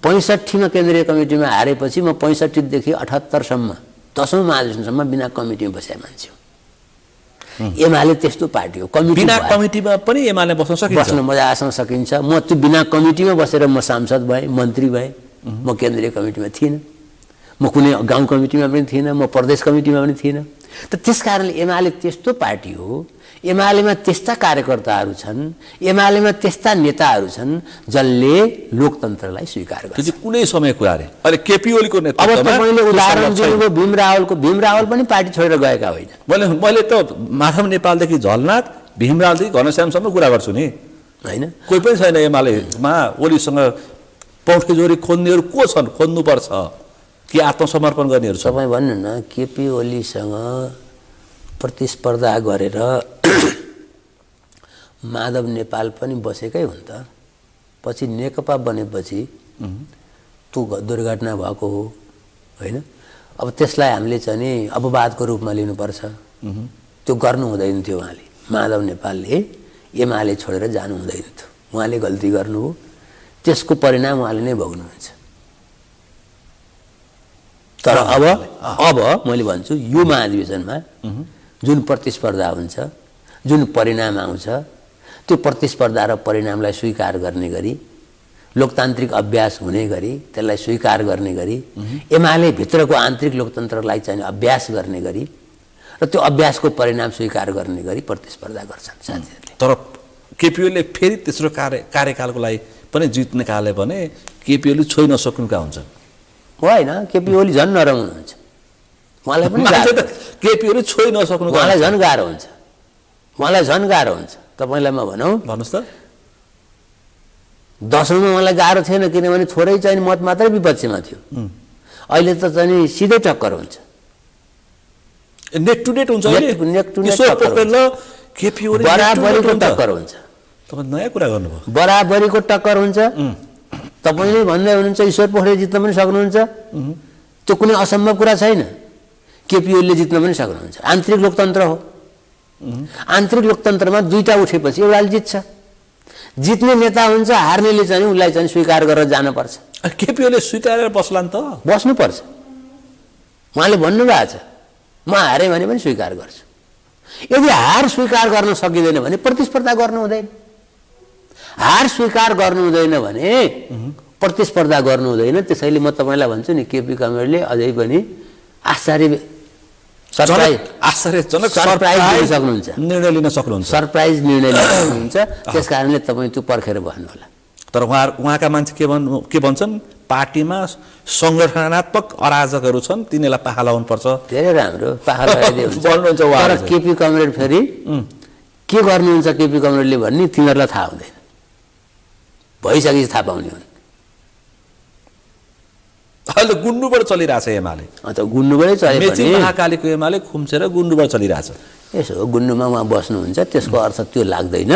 65 मा केन्द्रीय कमिटीमा हारेपछि म 65 देखि 78 सम्म 10औं महाधिवेशनसम्म बिना कमिटीमा बसेका मान्छे हुँ। एमाले त्यस्तो पार्टी हो। बिना कमिटीमा पनि एमाले बस्न सकिन्छ, बस्न मजासँग सकिन्छ। म त्यो बिना कमिटीमा बसेर म सांसद भएँ, मन्त्री भएँ। म केन्द्रीय कमिटीमा थिइनँ, म कुनै गाउँ कमिटीमा पनि थिइनँ, म प्रदेश कमिटीमा पनि थिइनँ। त त्यसकारणले एमाले त्यस्तो पार्टी हो। एमालेमा त्यस्ता कार्यकर्ताहरू छन्, एमालेमा त्यस्ता नेताहरू छन् जसले लोकतन्त्रलाई स्वीकार गर्छ। त्यो कुनै समय कुरा रे। अहिले केपी ओलीको नेतृत्वमा अब तपाईले उदाहरण दिनुभयो भीम रावल पनि पार्टी छोडेर गएका होइन। मैले त माधव नेपालदेखि झलनाथ, भीम रावलदेखि घनश्यामसम्म कुरा गर्छु नि, हैन? कोही पनि छैन एमालेमा ओलीसँग पौठकेजोरी खोज्नेहरू को छन्? खोज्नुपर्छ कि आत्मसमर्पण गर्नेहरू छन्? तपाईँ भन्नु न, केपी ओलीसँग प्रतिस्पर्धा गरेर माधव नेपाल पनि बसेकै हुन् त। पछि नेकपा बनेपछि त्यो दुर्घटना भएको हो, होइन? अब त्यसलाई हामीले चाहिँ नि अपवादको रूपमा लिनुपर्छ। त्यो गर्नु हुँदैन थियो। उहाँले, माधव नेपालले एमाले छोडेर जानु हुँदैन थियो। उहाँले गल्ती गर्नुभयो, त्यसको परिणाम उहाँले नै भोग्नुहुन्छ। तर अब मैले भन्छु यो महाधिवेशनमा जुन प्रतिस्पर्धा हुन्छ, जुन परिणाम आउँछ, त्यो प्रतिस्पर्धा र परिणामलाई स्वीकार गर्ने गरी, लोकतान्त्रिक अभ्यास हुने गरी, त्यसलाई स्वीकार गर्ने गरी, एमाले भित्रको आन्तरिक लोकतन्त्रलाई चाहिँ अभ्यास गर्ने गरी र त्यो अभ्यासको परिणाम स्वीकार गर्ने गरी प्रतिस्पर्धा गर्छन् साथीहरूले। तर केपी ओलीले फेरि तेस्रो कार्यकालको लागि पनि जित निकाले भने केपी ओली छोइ नसक्नुका हुन्छन्, होइन? केपी ओली झन् नरम हुनुहुन्छ। उहाँलाई पनि केपी ओली छोइ नसक्नु, उहाँलाई झन् गाह्रो हुन्छ। उहाँलाई झन् गाह्रो हुन्छ। तपाईँलाई म भन्नुहोस् त। 10औंमा उहाँलाई गाह्रो थिएन, किनभने थोरै चाहिँ मत मात्रै विपक्षमा थियो। अहिले त चाहिँ सिधै टक्कर हुन्छ, नेक टु नेट हुन्छ। बराबरीको टक्कर हुन्छ। तपाईँ नयाँ कुरा गर्नुभयो, बराबरीको टक्कर हुन्छ। तपाईँले भन्दै हुनुहुन्छ ईश्वर पोखरेल जित्न पनि सक्नुहुन्छ, त्यो कुनै असम्भव कुरा छैन। केपी ओलीले जित्न पनि सक्नुहुन्छ। आन्तरिक लोकतन्त्र हो। आन्तरिक लोकतन्त्रमा दुईटा उठेपछि एउटाले जित्छ। जित्ने नेता हुन्छ, हार्नेले चाहिँ उसलाई चाहिँ स्वीकार गरेर जानुपर्छ। केपी ओलीले स्वीकारेर बस्लान् त? बस्नुपर्छ। उहाँले भन्नुभएको छ म हारेँ भने पनि स्वीकार गर्छु। यदि हार स्वीकार गर्न सकिँदैन भने प्रतिस्पर्धा गर्नु हुँदैन। हार स्वीकार गर्नु हुँदैन भने प्रतिस्पर्धा गर्नु हुँदैन। त्यसैले म तपाईँलाई भन्छु नि, केपी कमरेडले अझै पनि आश्चर्यजनक निर्णय लिन सक्नुहुन्छ। सरप्राइज निर्णय लिन सक्नुहुन्छ। त्यसकारणले तपाईँ त्यो पर्खेर बस्नु होला। तर उहाँका मान्छे के भन्छन्, पार्टीमा संगठनात्मक अराजकहरू छन्, तिनीहरूलाई पाखा लगाउनु पर्छ। धेरै राम्रो पाखा लगाइदिए हुन्छ। भन्नुहुन्छ उहाँ। तर केपी कमरेड फेरि के गर्नुहुन्छ केपी कमरेडले भन्ने तिनीहरूलाई थाहा हुँदैन, भइसकेपछि थाहा पाउने हो। अहिले गुन्नुबाट चलिरहेछ एमाले। अन्त गुन्नुबाटै चले मेची महाकालीको एमाले खुम्चेर गुन्नुबाट चलिरहेछ। यसो हो, गुन्नुमा उहाँ बस्नुहुन्छ, त्यसको अर्थ त्यो लाग्दैन।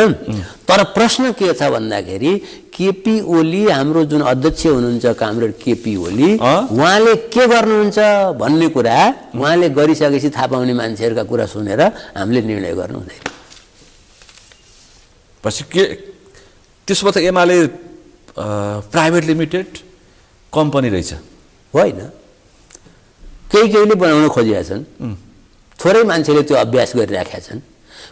तर प्रश्न के छ भन्दाखेरि केपी ओली हाम्रो जुन अध्यक्ष हुनुहुन्छ कामरेड केपी ओली, उहाँले के गर्नुहुन्छ भन्ने कुरा उहाँले गरिसकेपछि थाहा पाउने मान्छेहरूका कुरा सुनेर हामीले निर्णय गर्नु हुँदैन। पछि के त्यसमा त एमाले प्राइभेट लिमिटेड कम्पनी रहेछ होइन, केहीले बनाउन खोजेका छन्, थोरै मान्छेले त्यो अभ्यास गरिराखेका छन्।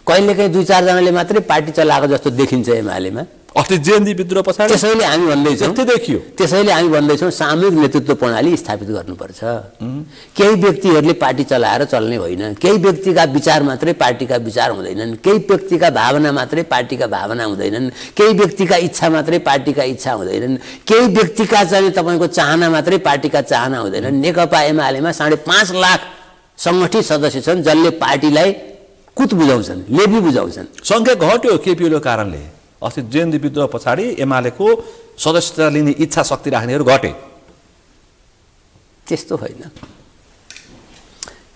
कहिलेकाहीँ 2-4 जनाले मात्रै पार्टी चलाएको जस्तो देखिन्छ एमालेमा। अस्ति जेएनजी विद्रोह पछाडि त्यसैले हामी भन्दैछौँ देखियो, त्यसैले हामी भन्दैछौँ सामूहिक नेतृत्व प्रणाली स्थापित गर्नुपर्छ। केही व्यक्तिहरूले पार्टी चलाएर चल्ने होइन, केही व्यक्तिका विचार मात्रै पार्टीका विचार हुँदैनन्, केही व्यक्तिका भावना मात्रै पार्टीका भावना हुँदैनन्, केही व्यक्तिका इच्छा मात्रै पार्टीका इच्छा हुँदैनन्, केही व्यक्तिका चाहिँ तपाईँको चाहना मात्रै पार्टीका चाहना हुँदैनन्। नेकपा एमालेमा 5.5 लाख सङ्गठित सदस्य छन् जसले पार्टीलाई कुत बुझाउँछन्, लेबी बुझाउँछन्। सङ्ख्या घट्यो केपीओलीको कारणले। अस्ति जेएनजी विद्रोह पछाडि एमालेको सदस्यता लिने इच्छा शक्ति राख्नेहरू घटे। त्यस्तो होइन,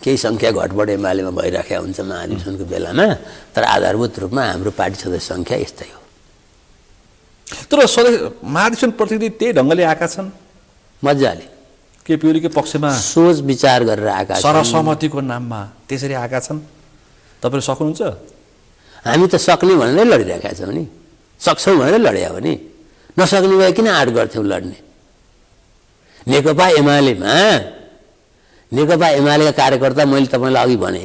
केही सङ्ख्या घटबड एमालेमा भइराखेका हुन्छ महाधिवेशनको बेलामा, तर आधारभूत रूपमा हाम्रो पार्टी सदस्य सङ्ख्या यस्तै हो। तर महाधिवेशन प्रतिनिधि त्यही ढङ्गले आएका छन्, मजाले केपीओलीको पक्षमा सोच विचार गरेर आएका छन्, सर्वसम्मतिको नाममा त्यसरी आएका छन्। तपाईँले सक्नुहुन्छ? हामी त सक्ने भनेरै लडिरहेका छौँ नि, सक्छौँ भनेर लड्या हो नि, नसक्ने भए किन आँट गर्थ्यौँ लड्ने। नेकपा एमालेका कार्यकर्ता मैले तपाईँलाई अघि भने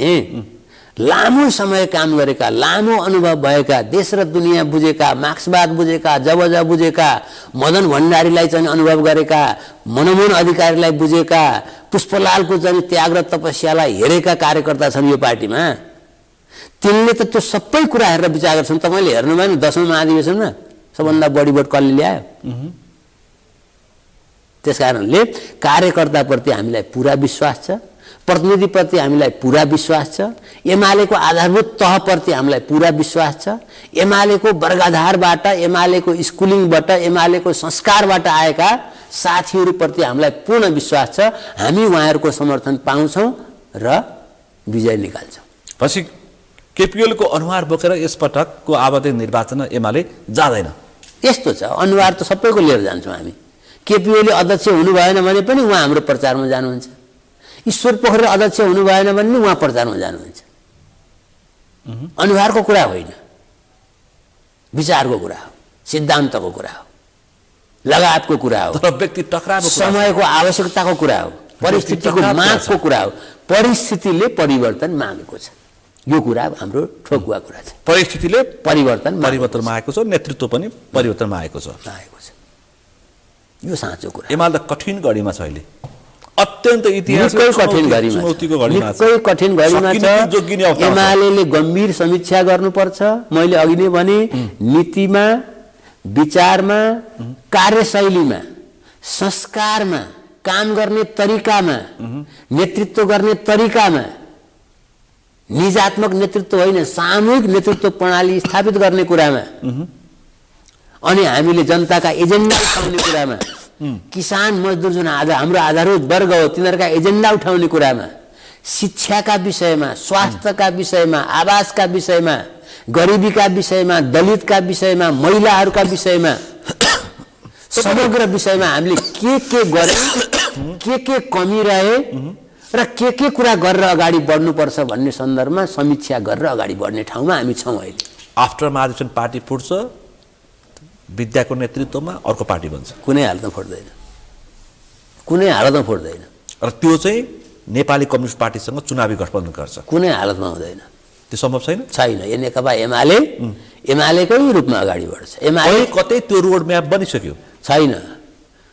लामो समय काम गरेका, लामो अनुभव भएका, देश र दुनियाँ बुझेका, मार्क्सवाद बुझेका, जब बुझेका, मदन भण्डारीलाई चाहिँ अनुभव गरेका, मनमोहन अधिकारीलाई बुझेका, पुष्पलालको चाहिँ त्याग र तपस्यालाई हेरेका कार्यकर्ता छन् यो पार्टीमा। तिनले त त्यो सबै कुरा हेरेर विचार गर्छन्। तपाईँले हेर्नु भएन 10औं महाधिवेशनमा सबभन्दा बढी भोट कसले ल्यायो? त्यसकारणले कार्यकर्ताप्रति हामीलाई पुरा विश्वास छ, प्रतिनिधिप्रति हामीलाई पुरा विश्वास छ, एमालेको आधारभूत तहप्रति हामीलाई पुरा विश्वास छ, एमालेको वर्गाधारबाट, एमालेको स्कुलिङबाट, एमालेको संस्कारबाट आएका साथीहरूप्रति हामीलाई पूर्ण विश्वास छ। हामी उहाँहरूको समर्थन पाउँछौँ र विजय निकाल्छौँ। पछि केपीओलीको अनुहार बोकेर यसपटकको आवाधि निर्वाचन एमाले जाँदैन। यस्तो छ, अनुहार त सबैको लिएर जान्छौँ हामी। केपीओली अध्यक्ष हुनु भएन भने पनि उहाँ हाम्रो प्रचारमा जानुहुन्छ, ईश्वर पोखरेल अध्यक्ष हुनु भएन भने उहाँ प्रचारमा जानुहुन्छ। अनुहारको कुरा होइन, विचारको कुरा हो, सिद्धान्तको कुरा हो, लगायतको कुरा हो, व्यक्ति टक्राएको समयको आवश्यकताको कुरा हो, परिस्थितिको मागको कुरा हो। परिस्थितिले परिवर्तन मागेको छ, यो कुरा हाम्रो ठोकुवा कुरा छ। परिस्थितिले परिवर्तनमा आएको छ, नेतृत्व पनि परिवर्तनमा आएको छ। यो साँचो कुरा। एमाले त कठिन घडीमा छ अहिले, अत्यन्त इतिहासको कठिन घडीमा छ। एमालेले गम्भीर समीक्षा गर्नुपर्छ। मैले अघि नै भने नीतिमा, विचारमा, कार्यशैलीमा, संस्कारमा, काम गर्ने तरिकामा, नेतृत्व गर्ने तरिकामा, निजात्मक नेतृत्व होइन सामूहिक नेतृत्व प्रणाली स्थापित गर्ने कुरामा, अनि हामीले जनताका एजेन्डा उठाउने कुरामा, किसान मजदुर जुन हाम्रो आधारभूत वर्ग हो तिनीहरूका एजेन्डा उठाउने कुरामा, शिक्षाका विषयमा, स्वास्थ्यका विषयमा, आवासका विषयमा, गरिबीका विषयमा, दलितका विषयमा, महिलाहरूका विषयमा, समग्र विषयमा हामीले के गरे, के कमी रहे र के कुरा गरेर अगाडि बढ्नुपर्छ भन्ने सन्दर्भमा समीक्षा गरेर अगाडि बढ्ने ठाउँमा हामी छौँ अहिले। आफ्टर महाधिवेशन पार्टी फुट्छ, विद्याको नेतृत्वमा अर्को पार्टी बन्छ। कुनै हालतमा फुट्दैन, कुनै हालतमा फुट्दैन। र त्यो चाहिँ नेपाली कम्युनिस्ट पार्टीसँग चुनावी गठबन्धन गर्छ, कुनै हालतमा हुँदैन। त्यो सम्भव छैन। यो नेकपा एमालेकै रूपमा अगाडि बढ्छ। एमाले कतै त्यो रोड म्याप बनिसक्यो छैन।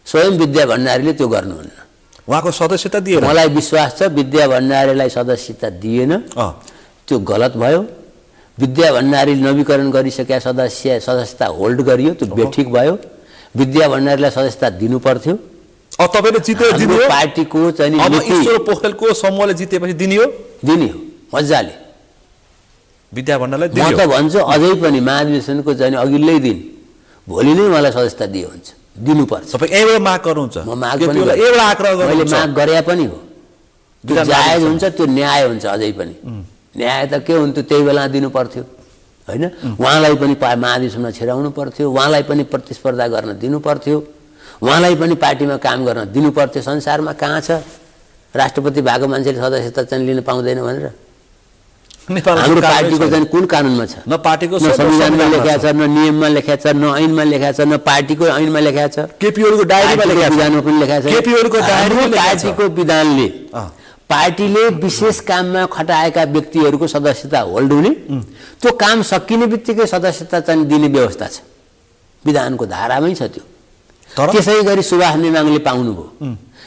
स्वयं विद्या भण्डारीले त्यो गर्नुहुन्न, उहाँको सदस्यता दिएन। मलाई विश्वास छ विद्या भण्डारीलाई सदस्यता दिएन, त्यो गलत भयो। विद्या भण्डारी नवीकरण गरिसकेका सदस्यता होल्ड गरियो, त्यो बेठिक भयो। विद्या भण्डारीलाई सदस्यता दिनु पर्थ्यो। अब तपाईले जितेर दिनु हो पार्टीको चाहिँ अब ईश्वर पोखरेलको समूहले जितेपछि दिने हो मज्जाले। विद्या भण्डारीलाई म त भन्छु अझै पनि महाधिवेशनको चाहिँ अघिल्लै दिन भोलि नै मलाई सदस्यता दियो हुन्छ, दिनुपर्छ। तपाईँ एउटा माग गर्नुहुन्छ? म माग पनि एउटा आग्रह गर्नुहुन्छ? मैले माग गरे पनि हो, त्यो जायज हुन्छ, त्यो न्याय हुन्छ। अझै पनि न्याय त के हुन्थ्यो, त्यही बेला दिनु पर्थ्यो होइन। उहाँलाई पनि महाधिवेशनमा छिराउनु पर्थ्यो, उहाँलाई पनि प्रतिस्पर्धा गर्न दिनु पर्थ्यो, उहाँलाई पनि पार्टीमा काम गर्न दिनु पर्थ्यो। संसारमा कहाँ छ राष्ट्रपति भएको मान्छेले सदस्यता चाहिँ लिन पाउँदैन भनेर? हाम्रो पार्टीको चाहिँ कुन कानुनमा छ? न पार्टीको संविधानमा लेखेको छ, न नियममा लेखेको छ, न ऐनमा लेखेको छ, न पार्टीको ऐनमा लेखेको छ, केपीओलीको डायरीमा लेखेको छ, विधानमा पनि लेखेको छ। केपीओलीको डायरीमा पार्टीको विधानले पार्टीले विशेष काममा खटाएका व्यक्तिहरूको सदस्यता होल्ड हुने, त्यो काम सकिने बित्तिकै सदस्यता चाहिँ दिने व्यवस्था छ, विधानको धारामै छ त्यो। त्यसै गरी सुभाष नेमाङले पाउनुभयो,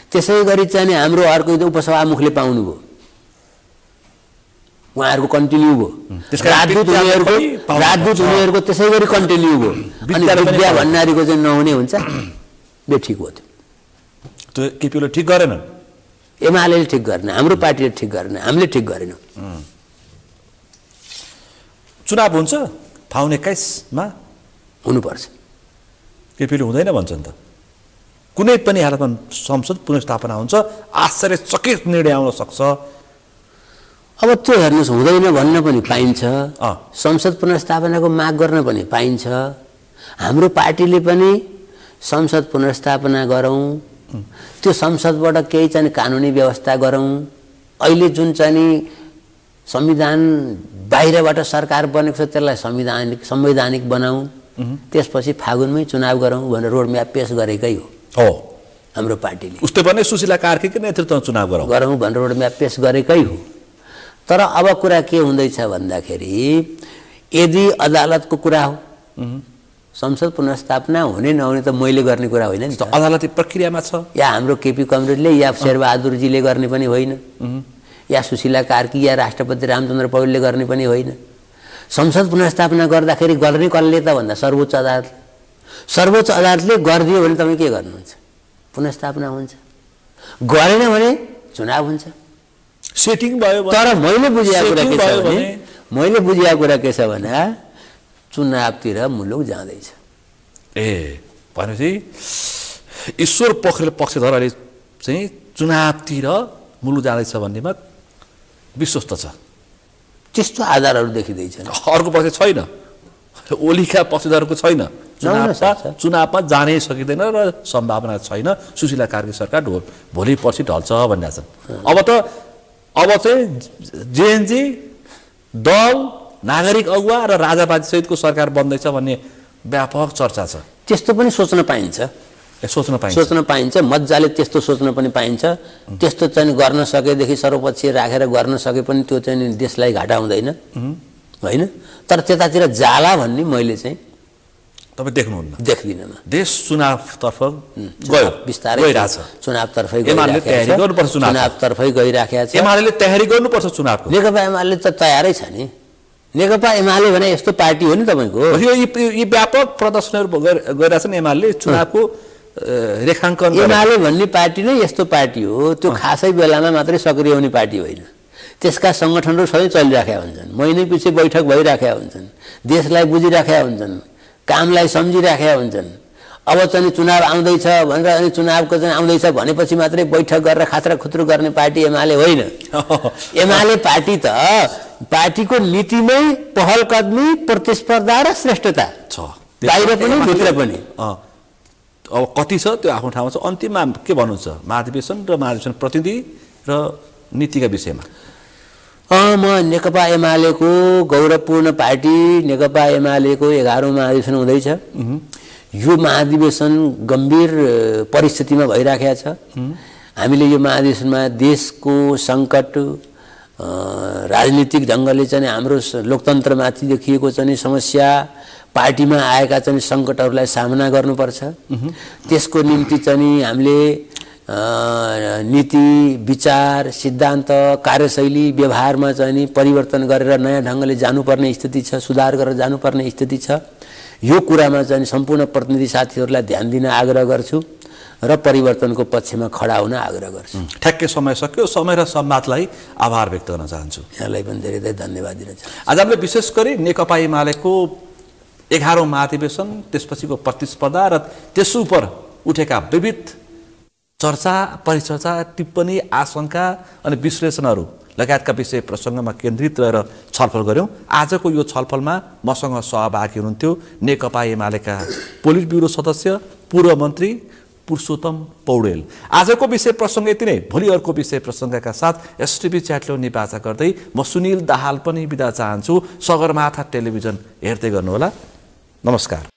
त्यसै गरी चाहिँ हाम्रो अर्को उपसभामुखले पाउनुभयो, उहाँहरूको कन्टिन्यू भयो। राजदूत उनीहरूको त्यसै गरी कन्टिन्यू भयो। अनि विद्या भण्डारीको चाहिँ नहुने हुन्छ, यो ठिक हो। त्यो केपीओले ठिक गरेन, एमाले ठिक गरेन, हाम्रो पार्टीले ठिक गरेन, हामीले ठिक गरेनौँ। चुनाव हुन्छ फाउन 21 मा हुनुपर्छ। केपीले हुँदैन भन्छन् त। कुनै पनि हालतमा संसद पुनर्स्थापना हुन्छ, आश्चर्यचकित निर्णय आउन सक्छ। अब त्यो हेर्नुहोस्, हुँदैन भन्न पनि पाइन्छ, संसद पुनर्स्थापनाको माग गर्न पनि पाइन्छ। हाम्रो पार्टीले पनि संसद पुनर्स्थापना गरौँ, त्यो संसदबाट केही चाहिँ कानुनी व्यवस्था गरौँ। अहिले जुन चाहिँ संविधान बाहिरबाट सरकार बनेको छ त्यसलाई संवैधानिक बनाऊ, त्यसपछि फागुनमै चुनाव गरौँ भनेर रोडम्याप पेश गरेकै हो हाम्रो पार्टीले। उस्तै पनि सुशीला कार्कीको नेतृत्वमा चुनाव गरौँ भनेर रोडम्याप पेश गरेकै हो। तर अब कुरा के हुँदैछ भन्दाखेरि, यदि अदालतको कुरा हो, संसद पुनर्स्थापना हुने नहुने त मैले गर्ने कुरा होइन नि त, अदालती प्रक्रियामा छ। या हाम्रो केपी कमरेडले या शेरबहादुरजीले गर्ने पनि होइन, या सुशीला कार्की या राष्ट्रपति रामचन्द्र पौडेलले गर्ने पनि होइन। संसद पुनर्स्थापना गर्दाखेरि गर्ने कसले त भन्दा सर्वोच्च अदालत। सर्वोच्च अदालतले गरिदियो भने तपाईँ के गर्नुहुन्छ? पुनर्स्थापना हुन्छ, गरेन भने चुनाव हुन्छ। सेटिङ भयो। तर मैले बुझेको कुरा के छ भने चुनावतिर मुलुक जाँदैछ। भनेपछि ईश्वर पोखरेल पक्षधरले चाहिँ चुनावतिर मुलुक जाँदैछ भन्नेमा विश्वस्त छ। त्यस्तो आधारहरू देखिँदैछन्। अर्को पक्ष छैन, ओलीका पक्षधरको छैन, चुनावमा जानै सकिँदैन र सम्भावना छैन। सुशीला कार्की सरकार भोलि पर्सि ढल्छ भन्ने छन्। अब चाहिँ जेएनजी दल, नागरिक अगुवा र राजावादी सहितको सरकार बन्दैछ भन्ने व्यापक चर्चा छ। त्यस्तो पनि सोच्न पाइन्छ, सोच्न पाइन्छ, मजाले त्यस्तो सोच्न पनि पाइन्छ। त्यस्तो चाहिँ गर्न सकेदेखि सर्वपक्षीय राखेर गर्न सके पनि त्यो चाहिँ देशलाई घाटा हुँदैन होइन। तर त्यतातिर जाला भन्ने मैले चाहिँ तपाईँ देख्नुहुन्न? देख्दिनँ। देश चुनावतर्फ गयो, बिस्तारै गइरहेछ, चुनावतर्फै चुनावतर्फै गइराखेको छ। एमाले तयारी गर्नुपर्छ चुनावको। नेकपा एमाले त तयारै छ नि। नेकपा एमाले भने यस्तो पार्टी हो नि तपाईँको। यी व्यापक प्रदर्शनहरू गरिरहेछन् एमाले चुनावको रेखाङ्कन। एमाले भन्ने पार्टी नै यस्तो पार्टी हो, त्यो खासै बेलामा मात्रै सक्रिय हुने पार्टी होइन। त्यसका सङ्गठनहरू सधैँ चलिराखेका हुन्छन्, महिनै पछि बैठक भइराखेका हुन्छन्, देशलाई बुझिराखेका हुन्छन्, कामलाई सम्झिराखेका हुन्छन्। अब चाहिँ चुनाव आउँदैछ भनेर अनि चुनावको चाहिँ आउँदैछ भनेपछि मात्रै बैठक गरेर खात्रा खुत्रु गर्ने पार्टी एमाले होइन। एमाले पार्टी त पार्टीको नीतिमै पहल कदमी, प्रतिस्पर्धा र श्रेष्ठता छ, बाहिर पनि भित्र पनि। अब कति छ त्यो आफ्नो ठाउँमा छ। अन्तिममा के भन्नुहुन्छ महाधिवेशन र महाधिवेशन प्रतिनिधि र नीतिका विषयमा? म नेकपा एमालेको गौरवपूर्ण पार्टी नेकपा एमालेको 11औं महाधिवेशन हुँदैछ। यो महाधिवेशन गम्भीर परिस्थितिमा भइराखेको छ। हामीले यो महाधिवेशनमा देशको सङ्कट, राजनीतिक ढङ्गले चाहिँ हाम्रो लोकतन्त्रमाथि देखिएको चाहिँ समस्या, पार्टीमा आएका चाहिँ सङ्कटहरूलाई सामना गर्नुपर्छ। त्यसको निम्ति चाहिँ हामीले नीति विचार सिद्धान्त कार्यशैली व्यवहारमा चाहिँ नि परिवर्तन गरेर नयाँ ढङ्गले जानुपर्ने स्थिति छ, सुधार गरेर जानुपर्ने स्थिति छ। यो कुरामा चाहिँ सम्पूर्ण प्रतिनिधि साथीहरूलाई ध्यान दिन आग्रह गर्छु र परिवर्तनको पक्षमा खडा हुन आग्रह गर्छु। ठ्याक्कै समय सक्यो। समय र संवादलाई आभार व्यक्त गर्न चाहन्छु। यहाँलाई पनि धेरै धेरै धन्यवाद दिन चाहन्छु। आज हामीले विशेष गरी नेकपा एमालेको 11औं महाधिवेशन, त्यसपछिको प्रतिस्पर्धा र त्यस उप उठेका विविध चर्चा, परिचर्चा, टिप्पणी, आशंका अनि विश्लेषणहरू लगायतका विषय प्रसङ्गमा केन्द्रित रहेर छलफल गऱ्यौँ। आजको यो छलफलमा मसँग सहभागी हुनुहुन्थ्यो नेकपा एमालेका पोलिट ब्युरो सदस्य पूर्व मन्त्री पुरुषोत्तम पौडेल। आजको विषय प्रसङ्ग यति नै। भोलि अर्को विषय प्रसङ्गका साथ एसटिभी च्याटले निवाचा गर्दै म सुनिल दाहाल पनि बिदा चाहन्छु। सगरमाथा टेलिभिजन हेर्दै गर्नुहोला। नमस्कार।